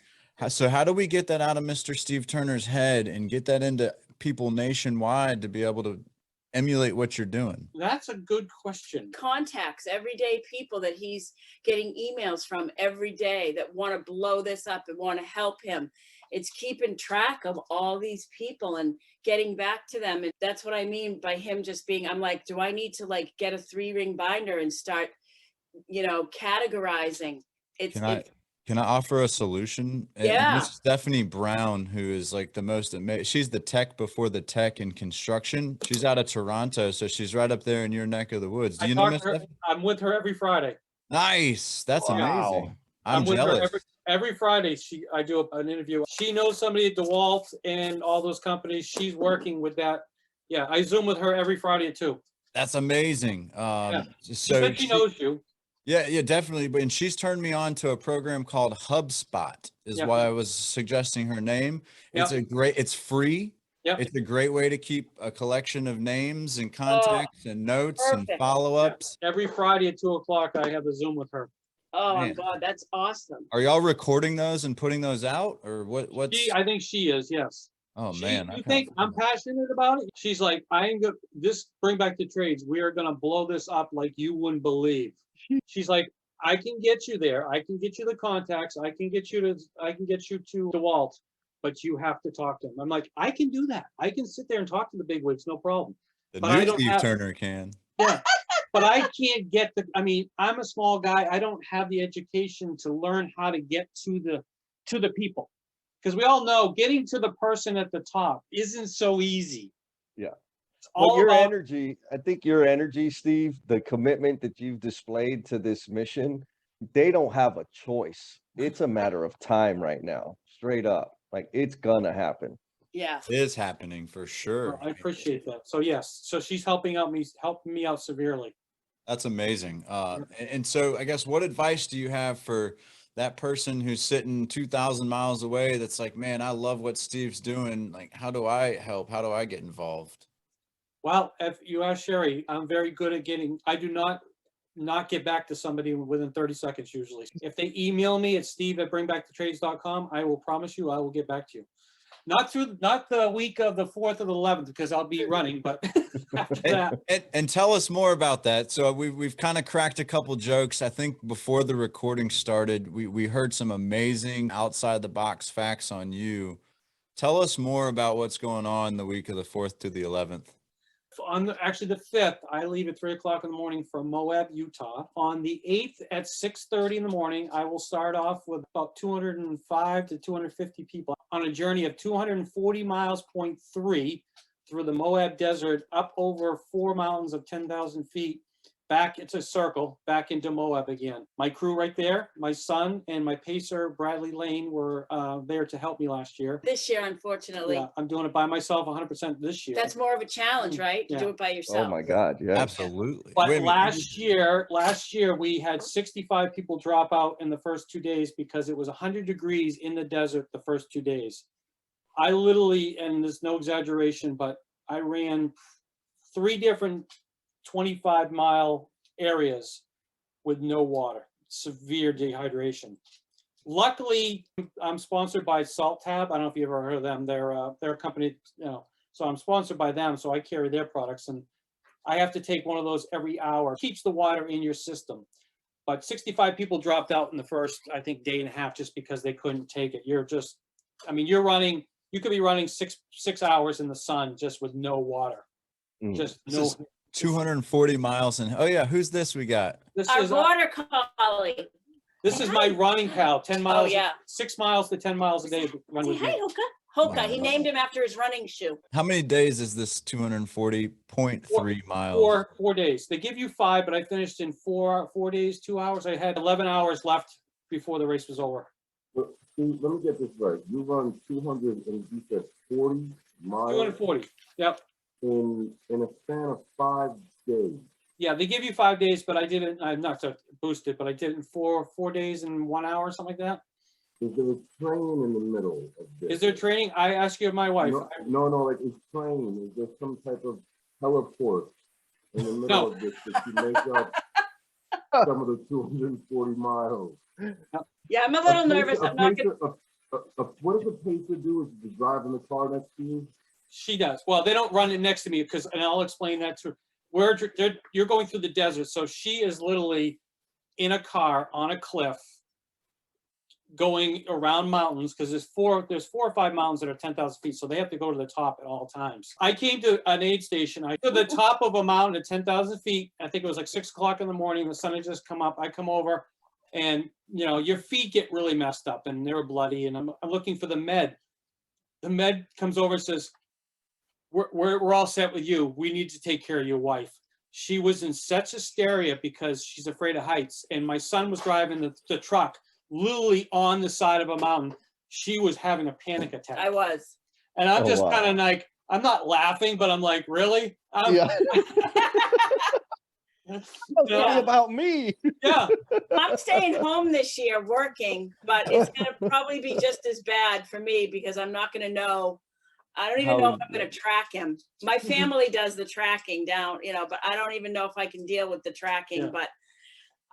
So how do we get that out of Mr. Steve Turner's head and get that into people nationwide to be able to emulate what you're doing? That's a good question. Contacts everyday people that he's getting emails from every day that want to blow this up and want to help him. It's keeping track of all these people and getting back to them. And that's what I mean by him just being, I'm like, do I need to like get a 3-ring binder and start, categorizing? Can I offer a solution? Yeah. Miss Stephanie Brown, who is like the most amazing, she's the tech before the tech in construction. She's out of Toronto, so she's right up there in your neck of the woods. Do you know Miss Stephanie? I'm with her every Friday. Nice. That's Wow. amazing. I'm with jealous. her every Friday. I do an interview. She knows somebody at DeWalt and all those companies. She's working with that. Yeah, I Zoom with her every Friday at 2. That's amazing. She So said she knows you. Yeah, definitely. But and she's turned me on to a program called HubSpot, is Yeah. why I was suggesting her name. Yeah. It's free. Yeah. It's a great way to keep a collection of names and contacts and notes and perfect. follow-ups. Every Friday at 2:00, I have a Zoom with her. Oh my Man. God, that's awesome. Are y'all recording those and putting those out, or what's? I think she is, yes. Oh man, You think I'm passionate about it? She's like, I ain't good. This bring back the trades. We are gonna blow this up like you wouldn't believe. She's like, I can get you there. I can get you the contacts. I can get you to DeWalt, but you have to talk to him. I'm like, I can do that. I can sit there and talk to the bigwigs, no problem. The but I new don't Steve have- Turner can. Yeah. But I can't get I'm a small guy. I don't have the education to learn how to get to the people. Because we all know getting to the person at the top isn't so easy. Yeah. It's all But about energy, I think your energy, Steve, the commitment that you've displayed to this mission, they don't have a choice. It's a matter of time right now, straight up. Like, it's gonna happen. Yeah. It is happening for sure. I appreciate that. So yes, so she's helping me out severely. That's amazing. And so I guess what advice do you have for that person who's sitting 2,000 miles away that's like, man, I love what Steve's doing. Like, how do I help? How do I get involved? Well, if you ask Shari, I'm very good at I do not get back to somebody within 30 seconds usually. If they email me at steve@bringbackthetrades.com, I will promise you I will get back to you. Not the week of the 4th or the 11th, because I'll be running, but after that. And tell us more about that. So we've kind of cracked a couple jokes. I think before the recording started, we heard some amazing outside the box facts on you. Tell us more about what's going on the week of the 4th to the 11th. Actually the 5th, I leave at 3:00 in the morning from Moab, Utah. On the 8th at 6:30 in the morning, I will start off with about 205 to 250 people on a journey of 240 miles, 0.3 through the Moab desert, up over 4 mountains of 10,000 feet, back, it's a circle, back into Moab again. My crew right there, my son and my pacer, Bradley Lane, were there to help me last year. This year, unfortunately. Yeah, I'm doing it by myself 100% this year. That's more of a challenge, right? To Yeah. do it by yourself. Oh my God, yeah. Absolutely. But Wait a minute. last year we had 65 people drop out in the first 2 days because it was 100 degrees in the desert the first 2 days. I literally, and there's no exaggeration, but I ran 3 different 25-mile areas with no water, severe dehydration. Luckily, I'm sponsored by Salt Tab. I don't know if you ever heard of them. They're a company, you know, so I'm sponsored by them, so I carry their products, and I have to take one of those every hour. Keeps the water in your system. But 65 people dropped out in the first, I think, day and a half just because they couldn't take it. You're just, I mean, you could be running six hours in the sun just with no water. Just This no. is 240 miles. And oh yeah, who's this we got? This Our is border collie. this is my running pal. 10 miles. Oh, yeah. 6 miles to 10 miles a day. Run Say with hi, me. Hoka. Hoka. He named him after his running shoe. How many days is this 240.3 miles? 4 days. They give you 5, but I finished in 4 days, 2 hours. I had 11 hours left before the race was over. But, Steve, let me get this right. You run 200 and you said 40 miles 240. Yep. in a span of 5 days. Yeah, they give you 5 days, but I didn't. I'm not to boost it, but I did it in 4 days and 1 hour, something like that. Is there a train in the middle of this? Is there training? I ask you, my wife. No, like it's train. Is there some type of heliport in the middle of this that you make up some of the 240 miles? Yeah, I'm a little nervous. I'm not gonna. What does a pacer do? Is it drive in the car next to you? She does. Well, they don't run it next to me because, and I'll explain that too. You're going through the desert, so she is literally in a car on a cliff, going around mountains because there's 4 or 5 mountains that are 10,000 feet, so they have to go to the top at all times. I came to an aid station. I to the top of a mountain at 10,000 feet. I think it was like 6 o'clock in the morning. The sun had just come up. I come over, and you know your feet get really messed up and they're bloody. And I'm looking for the med. The med comes over and says, "We're all set with you. We need to take care of your wife." She was in such hysteria because she's afraid of heights, and my son was driving the truck. Literally on the side of a mountain, she was having a panic attack. I was. And I'm just wow. kind of like, I'm not laughing, but I'm like, really? Yeah. Yeah. About me. Yeah. I'm staying home this year working, but it's going to probably be just as bad for me because I'm not going to know. I don't even know if I'm going to track him. My family does the tracking down, you know, but I don't even know if I can deal with the tracking. Yeah. But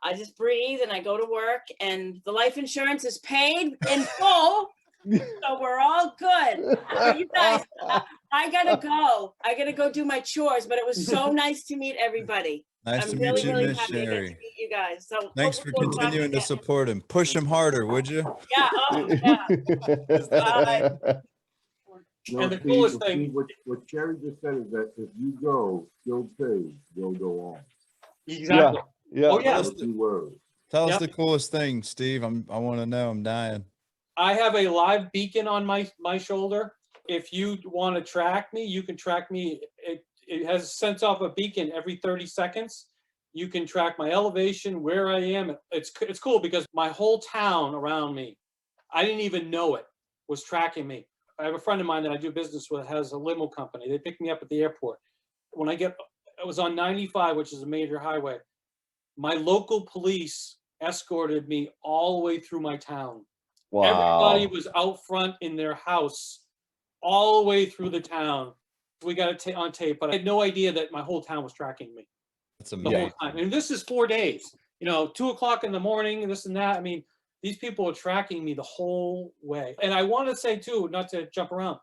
I just breathe and I go to work, and the life insurance is paid in full. So we're all good. So you guys, I gotta go. I gotta go do my chores, but it was so nice to meet everybody. Nice I'm to really, meet you, really Miss happy to get to Shari. meet you guys. So Thanks for hopefully we'll talk continuing to again. support him. Push him harder, would you? Yeah, oh, yeah. And the Steve, coolest Steve, thing- what Sherry just said is that if you go, skilled trades will go on. Exactly. Yeah. Oh, yeah. Those 2 words. Tell us Yep. the coolest thing, Steve. I want to know. I'm dying. I have a live beacon on my shoulder. If you want to track me, you can track me. It has sent off a beacon every 30 seconds. You can track my elevation, where I am. It's cool because my whole town around me, I didn't even know it, was tracking me. I have a friend of mine that I do business with, has a limo company. They pick me up at the airport. When I was on 95, which is a major highway. My local police escorted me all the way through my town. Wow. Everybody was out front in their house all the way through the town. We got it on tape, but I had no idea that my whole town was tracking me That's the amazing. whole time. And this is 4 days, 2 o'clock in the morning, this and that. I mean, these people are tracking me the whole way. And I want to say too, not to jump around,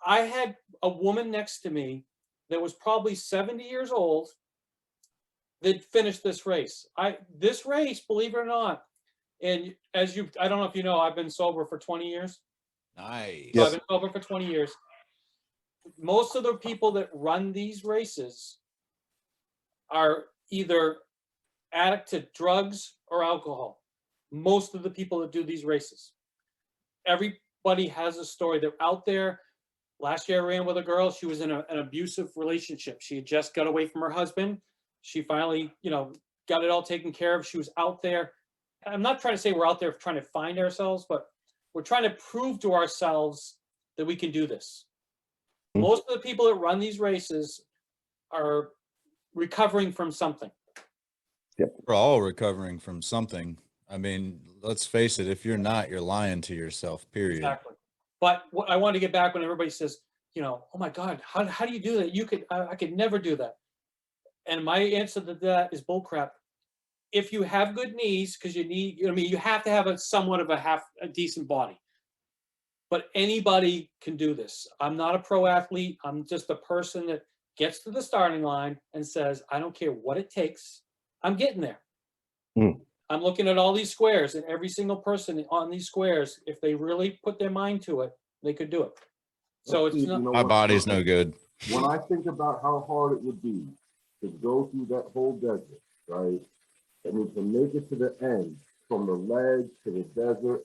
I had a woman next to me that was probably 70 years old that finished this race. This race, believe it or not, and I don't know if you know, I've been sober for 20 years. Nice. So I've been sober for 20 years. Most of the people that run these races are either addict to drugs or alcohol. Most of the people that do these races. Everybody has a story. They're out there. Last year I ran with a girl. She was in an abusive relationship. She had just got away from her husband. She finally, got it all taken care of. She was out there. I'm not trying to say we're out there trying to find ourselves, but we're trying to prove to ourselves that we can do this. Most of the people that run these races are recovering from something. We're all recovering from something. I mean, let's face it, if you're not, you're lying to yourself, period. Exactly. But what I want to get back when everybody says, oh my God, how do you do that? I could never do that. And my answer to that is bullcrap. If you have good knees, because you have to have somewhat of a decent body. But anybody can do this. I'm not a pro athlete. I'm just a person that gets to the starting line and says, I don't care what it takes. I'm getting there. I'm looking at all these squares, and every single person on these squares, if they really put their mind to it, they could do it. So it's not. My body's no good. When I think about how hard it would be to go through that whole desert, right? I mean, to make it to the end, from the ledge to the desert,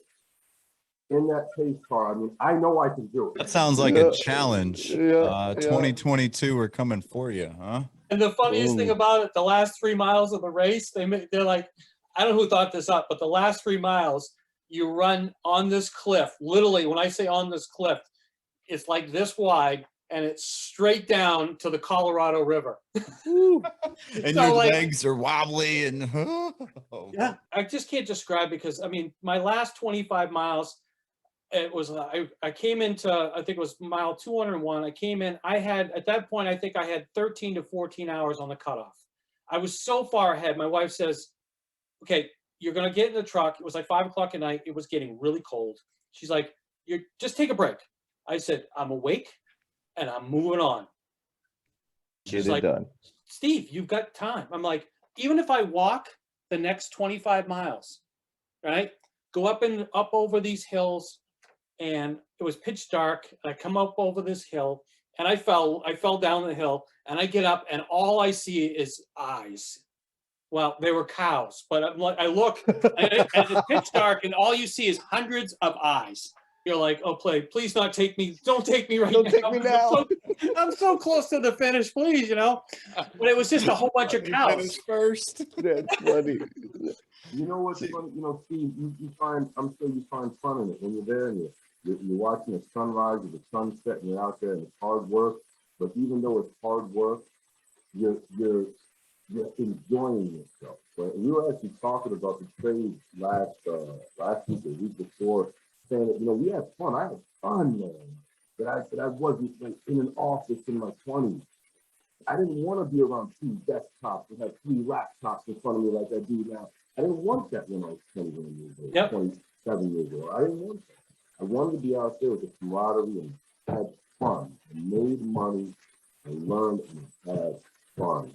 in that pace car, I mean, I know I can do it. That sounds like a challenge. Yeah, 2022, we're coming for you, huh? And the funniest thing about it, the last 3 miles of the race, they're like, I don't know who thought this up, but the last 3 miles, you run on this cliff. Literally, when I say on this cliff, it's like this wide, and it's straight down to the Colorado River. And So, your like, legs are wobbly and yeah, I just can't describe, because I mean, my last 25 miles, it was I came into, I think it was mile 201. I came in, I had at that point, I think I had 13 to 14 hours on the cutoff. I was so far ahead. My wife says, okay, you're gonna get in the truck. It was like 5 o'clock at night. It was getting really cold. She's like, you just take a break. I said, I'm awake and I'm moving on. She's like, done. Steve, you've got time. I'm like, even if I walk the next 25 miles, right? Go up over these hills, and it was pitch dark. I come up over this hill, and I fell down the hill, and I get up, and all I see is eyes. Well, they were cows, but I'm like, I look, and it's pitch dark, and all you see is hundreds of eyes. You're like, oh, please not take me. Don't take me right now. Don't take me now. I'm so close to the finish, please, But it was just a whole bunch of cows. finish first. That's funny. You know what's funny? Steve, you find, I'm sure you find fun in it when you're there and you're watching the sunrise or the sunset, and you're out there and it's hard work. But even though it's hard work, you're enjoying yourself. Right? We were actually talking about the trades last week or week before, saying that we had fun. I had fun, man. But I wasn't like in an office in my 20s. I didn't want to be around 2 desktops and have 3 laptops in front of me like I do now. I didn't want that when I was 21 years old, 27 years old. I didn't want that. I wanted to be out there with the camaraderie and had fun and made money and learned and had fun,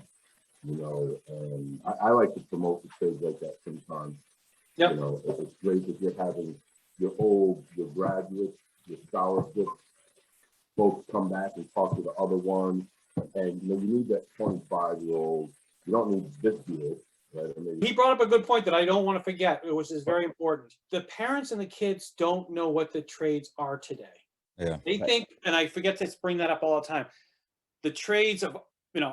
and I like to promote the trades like that sometimes. Yep. It's great that you're having your graduates, your scholarship folks come back and talk to the other ones. And you need that 25-year-old. You don't need this year. Right? I mean, he brought up a good point that I don't want to forget. It was very important. The parents and the kids don't know what the trades are today. Yeah. They think, and I forget to bring that up all the time, the trades of,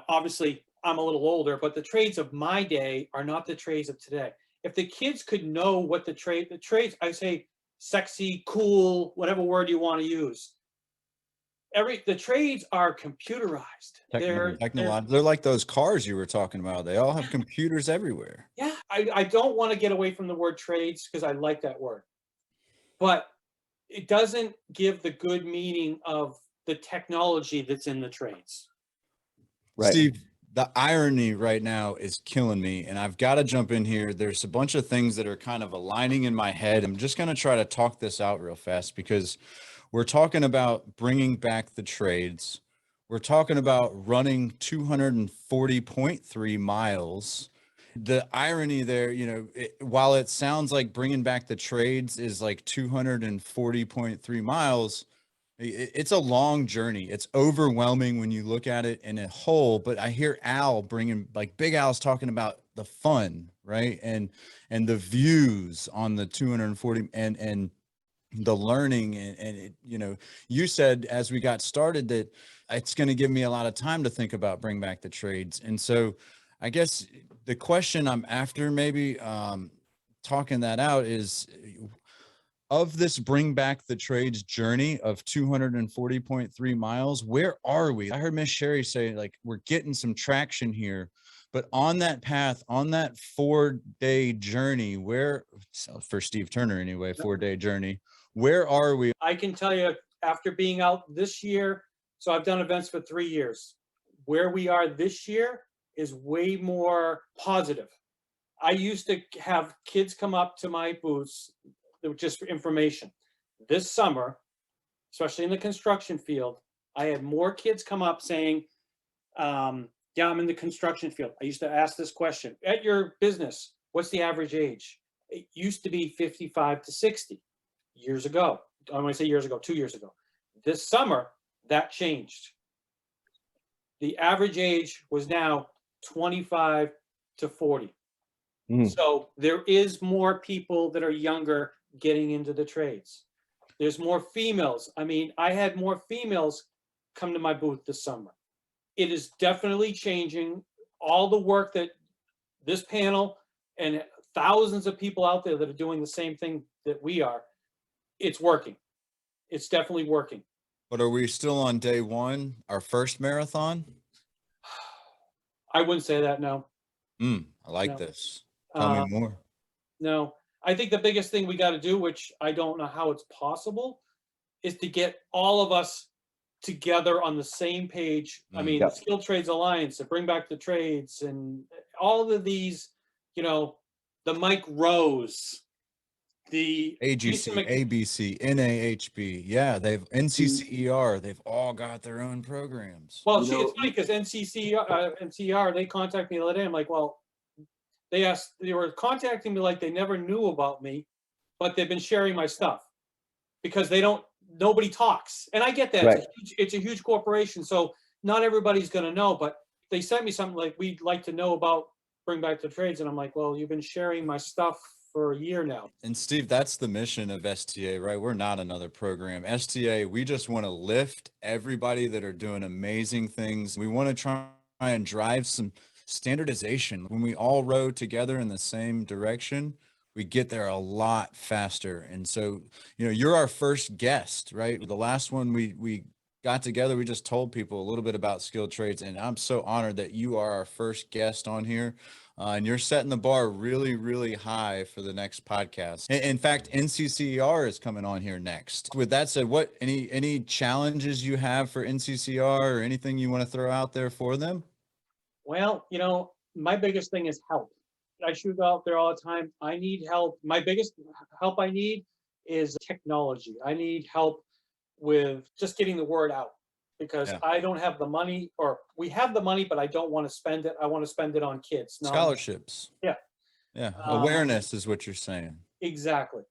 obviously I'm a little older, but the trades of my day are not the trades of today. If the kids could know what the trades, I say sexy, cool, whatever word you want to use. The trades are computerized. They're like those cars you were talking about. They all have computers everywhere. Yeah, I don't want to get away from the word trades because I like that word, but it doesn't give the good meaning of the technology that's in the trades. Right. Steve, the irony right now is killing me, and I've got to jump in here. There's a bunch of things that are kind of aligning in my head. I'm just going to try to talk this out real fast, because we're talking about bringing back the trades. We're talking about running 240.3 miles. The irony there, while it sounds like bringing back the trades is like 240.3 miles, it's a long journey. It's overwhelming when you look at it in a whole, but I hear Al Big Al's talking about the fun, right? And the views on the 240 and the learning and you said as we got started that it's going to give me a lot of time to think about bring back the trades. And so I guess the question I'm after, maybe talking that out, is of this Bring Back the Trades journey of 240.3 miles, where are we? I heard Miss Shari say, like, we're getting some traction here, but on that path, on that 4-day journey, where, for Steve Turner anyway, 4-day journey, where are we? I can tell you, after being out this year, so I've done events for 3 years, where we are this year is way more positive. I used to have kids come up to my booths just for information. This summer, especially in the construction field, I had more kids come up saying, yeah, I'm in the construction field. I used to ask this question, at your business, what's the average age? It used to be 55 to 60 years ago. I want to say years ago, 2 years ago. This summer, that changed. The average age was now 25 to 40. So there is more people that are younger getting into the trades. There's more females. I mean, I had more females come to my booth this summer. It is definitely changing. All the work that this panel and thousands of people out there that are doing the same thing that we are, it's working. It's definitely working. But are we still on day one, our first marathon? I wouldn't say that, no. I like this. Tell me more. No, I think the biggest thing we got to do, which I don't know how it's possible, is to get all of us together on the same page. I mean, the Skilled Trades Alliance, to Bring Back the Trades, and all of these, you know, the Mike Rose, the AGC, ABC, NAHB, yeah, they've NCCER, they've all got their own programs. Well, it's funny because NCR, they contacted me the other day. I'm like, well, they were contacting me like they never knew about me, but they've been sharing my stuff because nobody talks. And I get that. Right. It's a huge corporation, so not everybody's going to know, but they sent me something like, we'd like to know about Bring Back the Trades. And I'm like, well, you've been sharing my stuff for a year now. And Steve, that's the mission of STA, right? We're not another program. STA, we just want to lift everybody that are doing amazing things. We want to try and drive some standardization. When we all row together in the same direction, we get there a lot faster. And so, you know, you're our first guest, right? The last one we got together, we just told people a little bit about Skilled Trades, and I'm so honored that you are our first guest on here. And you're setting the bar really, really high for the next podcast. In fact, NCCER is coming on here next. With that said, what any challenges you have for NCCER or anything you want to throw out there for them? Well, you know, my biggest thing is help. I shoot out there all the time. I need help. My biggest help I need is technology. I need help with just getting the word out, because I don't have the money, or we have the money, but I don't want to spend it. I want to spend it on kids. Scholarships. Yeah. Yeah. Awareness is what you're saying. Exactly.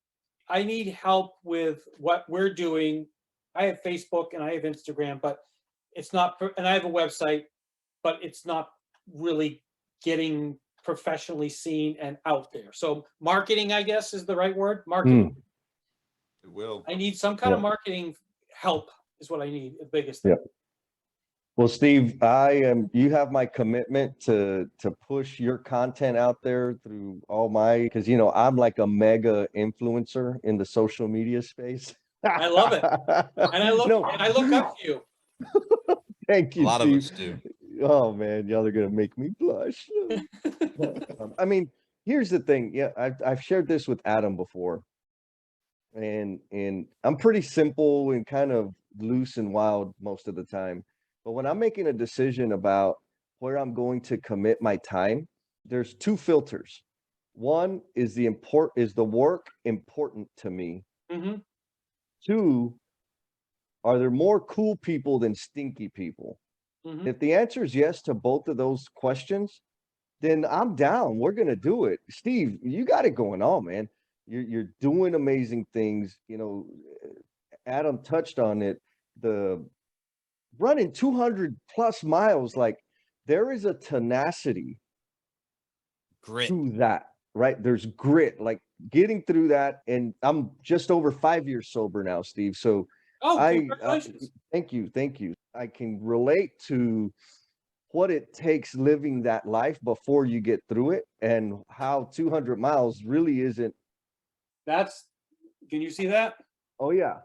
I need help with what we're doing. I have Facebook and I have Instagram, but it's not, and I have a website, but it's not really getting professionally seen and out there. So marketing, I guess, is the right word. Marketing. It will. I need some kind of marketing help is what I need. The biggest thing. Well, Steve, you have my commitment to push your content out there through because, you know, I'm like a mega influencer in the social media space. I love it. And I look up to you. Thank you, A lot Steve. of us do. Oh man, y'all are gonna make me blush. I mean, here's the thing. Yeah, I've shared this with Adam before, and I'm pretty simple and kind of loose and wild most of the time. But when I'm making a decision about where I'm going to commit my time, there's two filters. One is the work important to me? Mm-hmm. Two, are there more cool people than stinky people? Mm-hmm. If the answer is yes to both of those questions, then I'm down. We're going to do it. Steve, you got it going on, man. You're doing amazing things. You know, Adam touched on it. The running 200 plus miles, like there is a tenacity to that, right? There's grit, like getting through that. And I'm just over 5 years sober now, Steve. So congratulations. Thank you. I can relate to what it takes living that life before you get through it, and how 200 miles really isn't. Can you see that? Oh yeah.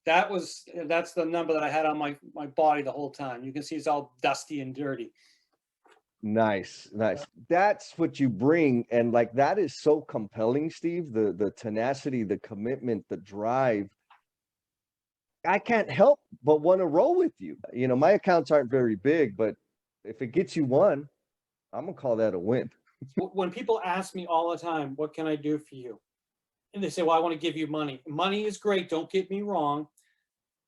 That's the number that I had on my body the whole time. You can see it's all dusty and dirty. Nice. That's what you bring. And like, that is so compelling, Steve, the tenacity, the commitment, the drive. I can't help but want to roll with you. You know, my accounts aren't very big, but if it gets you one, I'm gonna call that a win. When people ask me all the time, what can I do for you? And they say, well, I want to give you money. Money is great, don't get me wrong.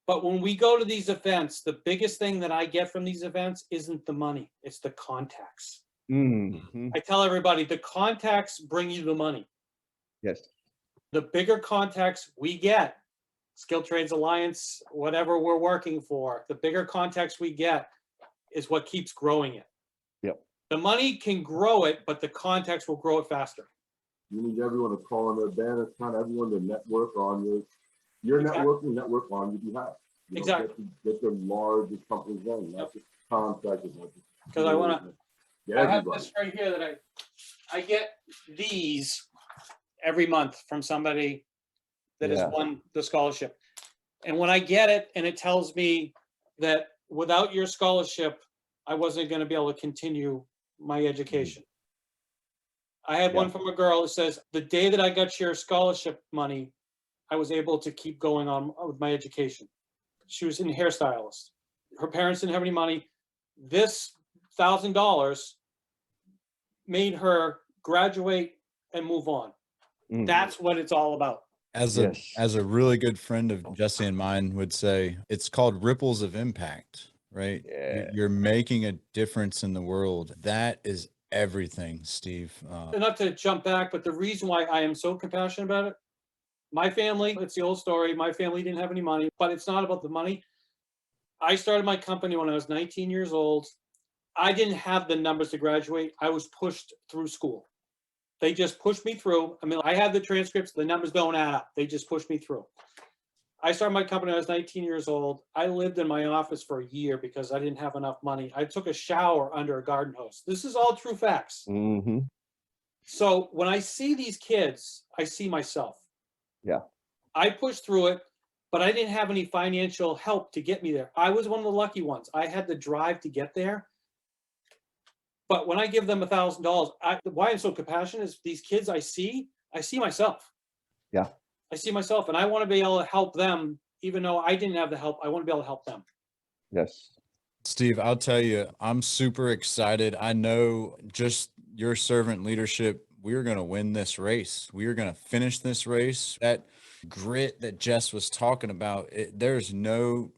But when we go to these events, the biggest thing that I get from these events isn't the money, it's the contacts. Mm-hmm. I tell everybody, the contacts bring you the money. Yes. The bigger contacts we get, Skilled Trades Alliance, whatever we're working for, the bigger contacts we get is what keeps growing it. Yep. The money can grow it, but the contacts will grow it faster. You need everyone to call on their banner account, everyone to network on your Exactly. network on your behalf. You know, Exactly. Get the largest companies in, not just contractors. Because I want to, I have everybody. this right here that I get these every month from somebody that has won the scholarship. And when I get it and it tells me that without your scholarship, I wasn't going to be able to continue my education. I had one from a girl that says, the day that I got your scholarship money, I was able to keep going on with my education. She was a hairstylist. Her parents didn't have any money. This $1,000 made her graduate and move on. That's what it's all about. As a really good friend of Jesse and mine would say, it's called ripples of impact, right? Yeah. You're making a difference in the world. That is everything, Steve. Not to jump back, but the reason why I am so compassionate about it, my family, it's the old story. My family didn't have any money, but it's not about the money. I started my company when I was 19 years old. I didn't have the numbers to graduate. I was pushed through school. They just pushed me through. I mean, I had the transcripts, the numbers don't add up. They just pushed me through. I started my company when I was 19 years old. I lived in my office for a year because I didn't have enough money. I took a shower under a garden hose. This is all true facts. Mm-hmm. So when I see these kids, I see myself. Yeah. I pushed through it, but I didn't have any financial help to get me there. I was one of the lucky ones. I had the drive to get there. But when I give them $1,000, why I'm so compassionate is these kids I see myself. Yeah. I see myself, and I want to be able to help them, even though I didn't have the help. I want to be able to help them. Yes. Steve, I'll tell you, I'm super excited. I know just your servant leadership, we're going to win this race. We are going to finish this race. That grit that Jess was talking about, the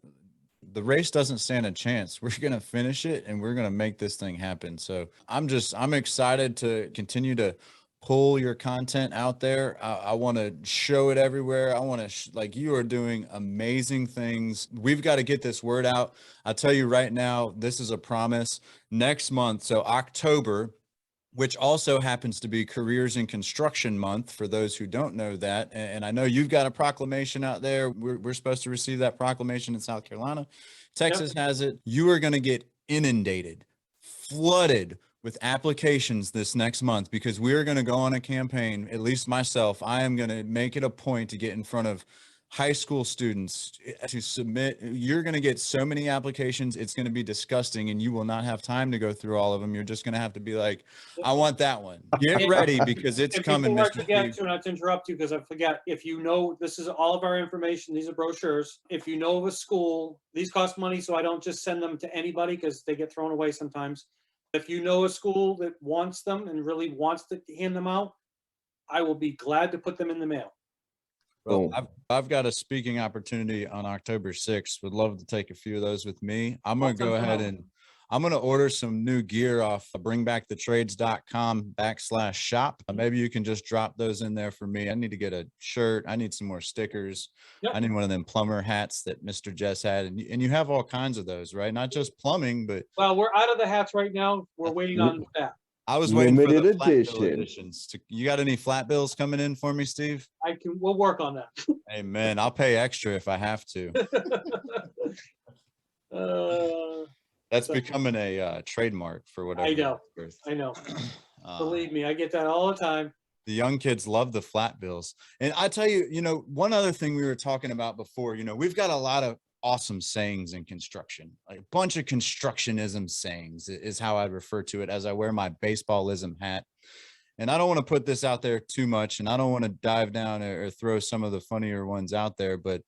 race doesn't stand a chance. We're going to finish it and we're going to make this thing happen. So I'm excited to continue to pull your content out there. I want to show it everywhere. I want to, you are doing amazing things. We've got to get this word out. I'll tell you right now, this is a promise. Next month, so October, which also happens to be Careers in Construction Month, for those who don't know that. And I know you've got a proclamation out there. We're supposed to receive that proclamation in South Carolina. Texas has it. You are going to get inundated, flooded with applications this next month, because we're going to go on a campaign. At least myself, I am going to make it a point to get in front of high school students to submit. You're going to get so many applications. It's going to be disgusting, and you will not have time to go through all of them. You're just going to have to be like, I want that one. Get ready, because it's coming, Mr. Steve. Not to interrupt you, because I forget, if you know, this is all of our information. These are brochures. If you know of a school, these cost money, so I don't just send them to anybody because they get thrown away sometimes. If you know a school that wants them and really wants to hand them out, I will be glad to put them in the mail. Well, I've got a speaking opportunity on October 6th. Would love to take a few of those with me. I'm going to go ahead and I'm going to order some new gear off bringbackthetrades.com/shop. Maybe you can just drop those in there for me. I need to get a shirt. I need some more stickers. I need one of them plumber hats that Mr. Jess had. And you have all kinds of those, right? Not just plumbing, but. Well, we're out of the hats right now. We're waiting on that. I was waiting for the Limited flat bill edition. editions. You got any flat bills coming in for me, Steve? We'll work on that. Amen. I'll pay extra if I have to. That's So- becoming a trademark for whatever. I know. it's worth. I know. Uh, Believe me, I get that all the time. the young kids love the flat bills. And I tell you, one other thing we were talking about before, we've got a lot of awesome sayings in construction, like a bunch of constructionism sayings is how I refer to it as I wear my baseballism hat. And I don't want to put this out there too much, and I don't want to dive down or throw some of the funnier ones out there, but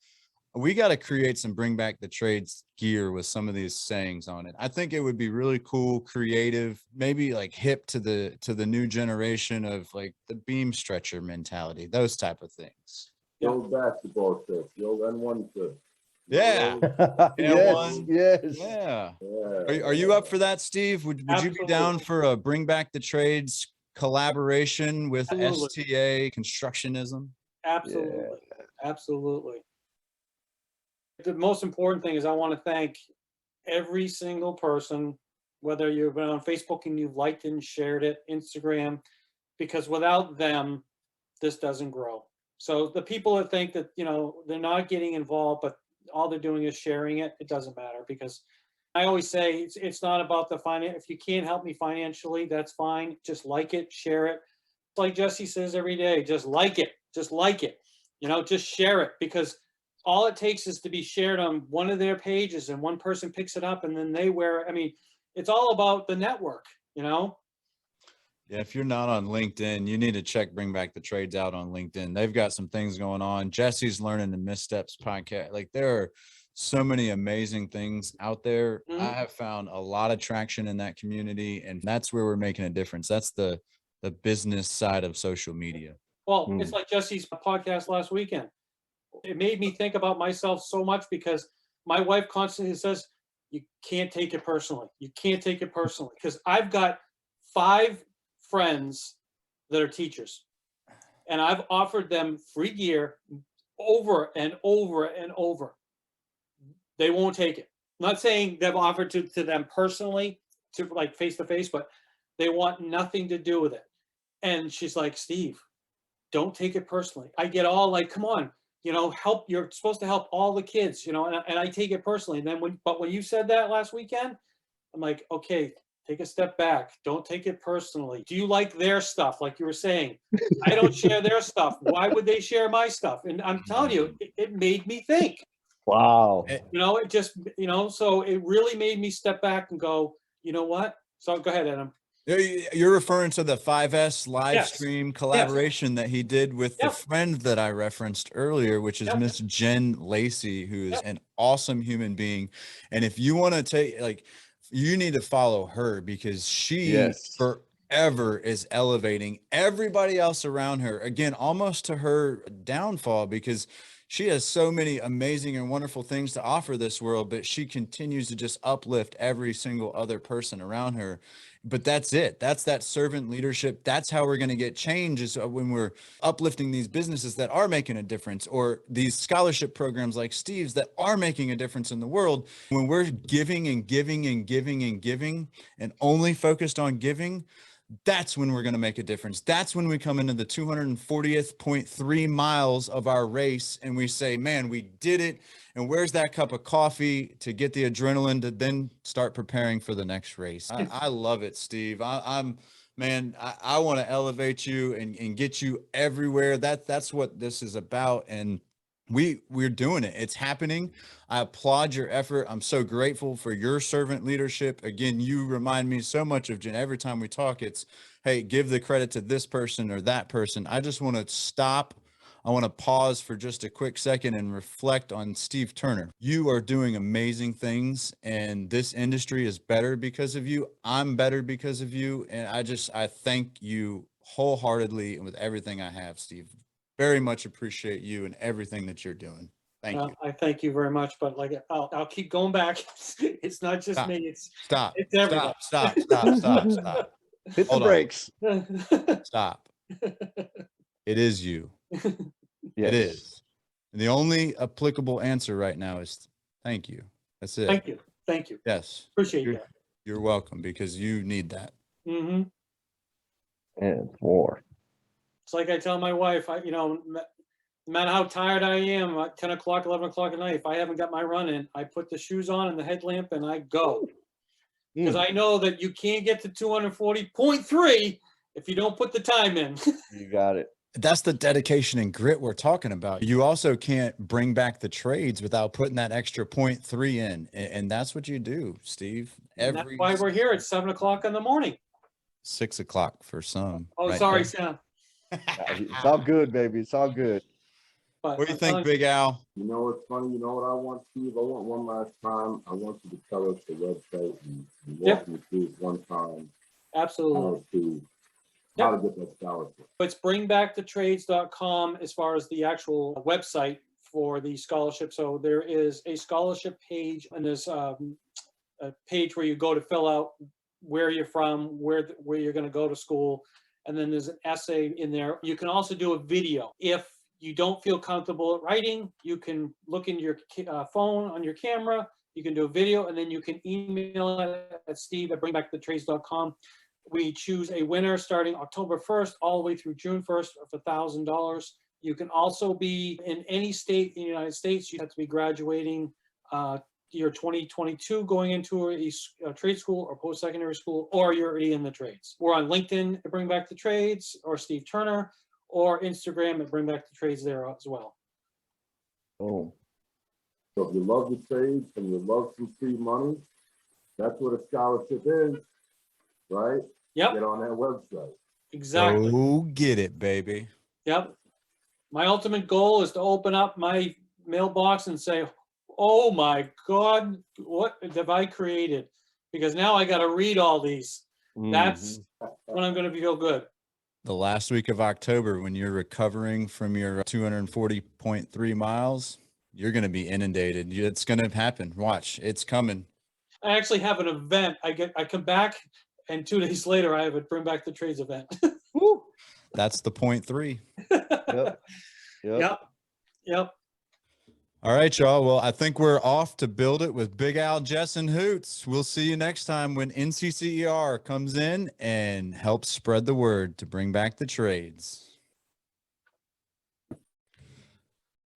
we got to create some bring back the trades gear with some of these sayings on it. I think it would be really cool, creative, maybe like hip to the new generation of like the beam stretcher mentality, those type of things. The old basketball trips, the old N1 trips. Yeah. Yes, yes. Yeah. Yeah. Are you up for that, Steve? Would you be down Absolutely. for a bring back the trades collaboration with Absolutely. STA Constructionism? Absolutely. Absolutely. The most important thing is I want to thank every single person, whether you've been on Facebook and you've liked and shared it, Instagram, because without them, this doesn't grow. So the people that think that, they're not getting involved, but all they're doing is sharing it, it doesn't matter, because I always say it's not about the finance. If you can't help me financially, that's fine. Just like it, share it. Like Jesse says every day, just like it, just share it, because all it takes is to be shared on one of their pages and one person picks it up and then they wear it. I mean, it's all about the network, Yeah, if you're not on LinkedIn, you need to check Bring Back the Trades out on LinkedIn. They've got some things going on. Jesse's Learning the Missteps podcast. Like, there are so many amazing things out there. Mhm. I have found a lot of traction in that community, and that's where we're making a difference. That's the business side of social media. Well, it's like Jesse's podcast last weekend. It made me think about myself so much, because my wife constantly says, you can't take it personally. You can't take it personally. Because I've got 5 friends that are teachers, and I've offered them free gear over and over and over. They won't take it. I'm not saying they've offered to them personally, to like face to face, but they want nothing to do with it. And she's like, Steve, don't take it personally. I get all like, come on, help. You're supposed to help all the kids, and I take it personally. And then when you said that last weekend, I'm like, okay, take a step back. Don't take it personally. Do you like their stuff? Like you were saying, I don't share their stuff. Why would they share my stuff? And I'm telling you, it made me think. Wow. It just, so it really made me step back and go, you know what? So go ahead, Adam. You're referring to the 5S live Yes. stream collaboration that he did with the Yep. friend that I referenced earlier, which is Yep. Miss Jen Lacey, who is Yep. an awesome human being. And if you want to take, you need to follow her, because she Yes. forever is elevating everybody else around her, again, almost to her downfall, because she has so many amazing and wonderful things to offer this world, but she continues to just uplift every single other person around her. But that's it. That's that servant leadership. That's how we're going to get change, is when we're uplifting these businesses that are making a difference, or these scholarship programs like Steve's that are making a difference in the world. When we're giving and giving and giving and giving and only focused on giving, that's when we're going to make a difference. That's when we come into the 240.3 miles of our race and we say, man, we did it. And where's that cup of coffee to get the adrenaline to then start preparing for the next race? I love it, Steve. I want to elevate you and get you everywhere. That's what this is about. And we're doing it. It's happening. I applaud your effort. I'm so grateful for your servant leadership. Again, you remind me so much of Jen. Every time we talk, it's, hey, give the credit to this person or that person. I just want to stop. I want to pause for just a quick second and reflect on Steve Turner. You are doing amazing things, and this industry is better because of you. I'm better because of you. And I thank you wholeheartedly and with everything I have, Steve. Very much appreciate you and everything that you're doing. Thank you. I thank you very much, but I'll keep going back. It's not just Stop. me. It's Stop. everybody. Stop. Hit the Hold on. brakes. Stop. It is you. Yes. It is. And the only applicable answer right now is thank you. That's it. Thank you. Thank you. Yes. Appreciate You're, that. you're welcome, because you need that. Mm-hmm. And more. It's like I tell my wife, no matter how tired I am, at 10 o'clock, 11 o'clock at night, if I haven't got my run in, I put the shoes on and the headlamp and I go. because I know that you can't get to 240.3 if you don't put the time in. You got it. That's the dedication and grit we're talking about. You also can't bring back the trades without putting that extra 0.3 in. And that's what you do, Steve. And that's why we're here at 7 o'clock in the morning. 6 o'clock for some. Oh, right sorry, there. Sam. It's all good, baby. It's all good. But What do you I'm think, telling Big Al? You know, it's funny. You know what I want, Steve? I want one last time. I want you to tell us the website and walk me through it one time. Absolutely. How to get that scholarship. It's bringbackthetrades.com as far as the actual website for the scholarship. So there is a scholarship page, and there's a page where you go to fill out where you're from, where you're going to go to school, and then there's an essay in there. You can also do a video. If you don't feel comfortable at writing, you can look in your phone on your camera, you can do a video, and then you can email it at steve@bringbackthetrades.com. We choose a winner starting October 1st all the way through June 1st for $1,000. You can also be in any state in the United States. You have to be graduating year 2022, going into a trade school or post-secondary school, or you're already in the trades. We're on LinkedIn at Bring Back the Trades, or Steve Traynor, or Instagram at Bring Back the Trades there as well. Oh, So if you love the trades and you love some free money, that's what a scholarship is, right? Yep, Get on that website. exactly. Go get it, baby. Yep. My ultimate goal is to open up my mailbox and say, oh my God, what have I created? Because now I got to read all these. That's when I'm going to feel good. The last week of October, when you're recovering from your 240.3 miles, you're going to be inundated. It's going to happen. Watch, it's coming. I actually have an event. I come back, and 2 days later, I have a Bring Back the Trades event. Woo. That's the 0.3. Yep. Yep. Yep. All right, y'all. Well, I think we're off to build it with Big Al, Jess, and Hoots. We'll see you next time when NCCER comes in and helps spread the word to bring back the trades.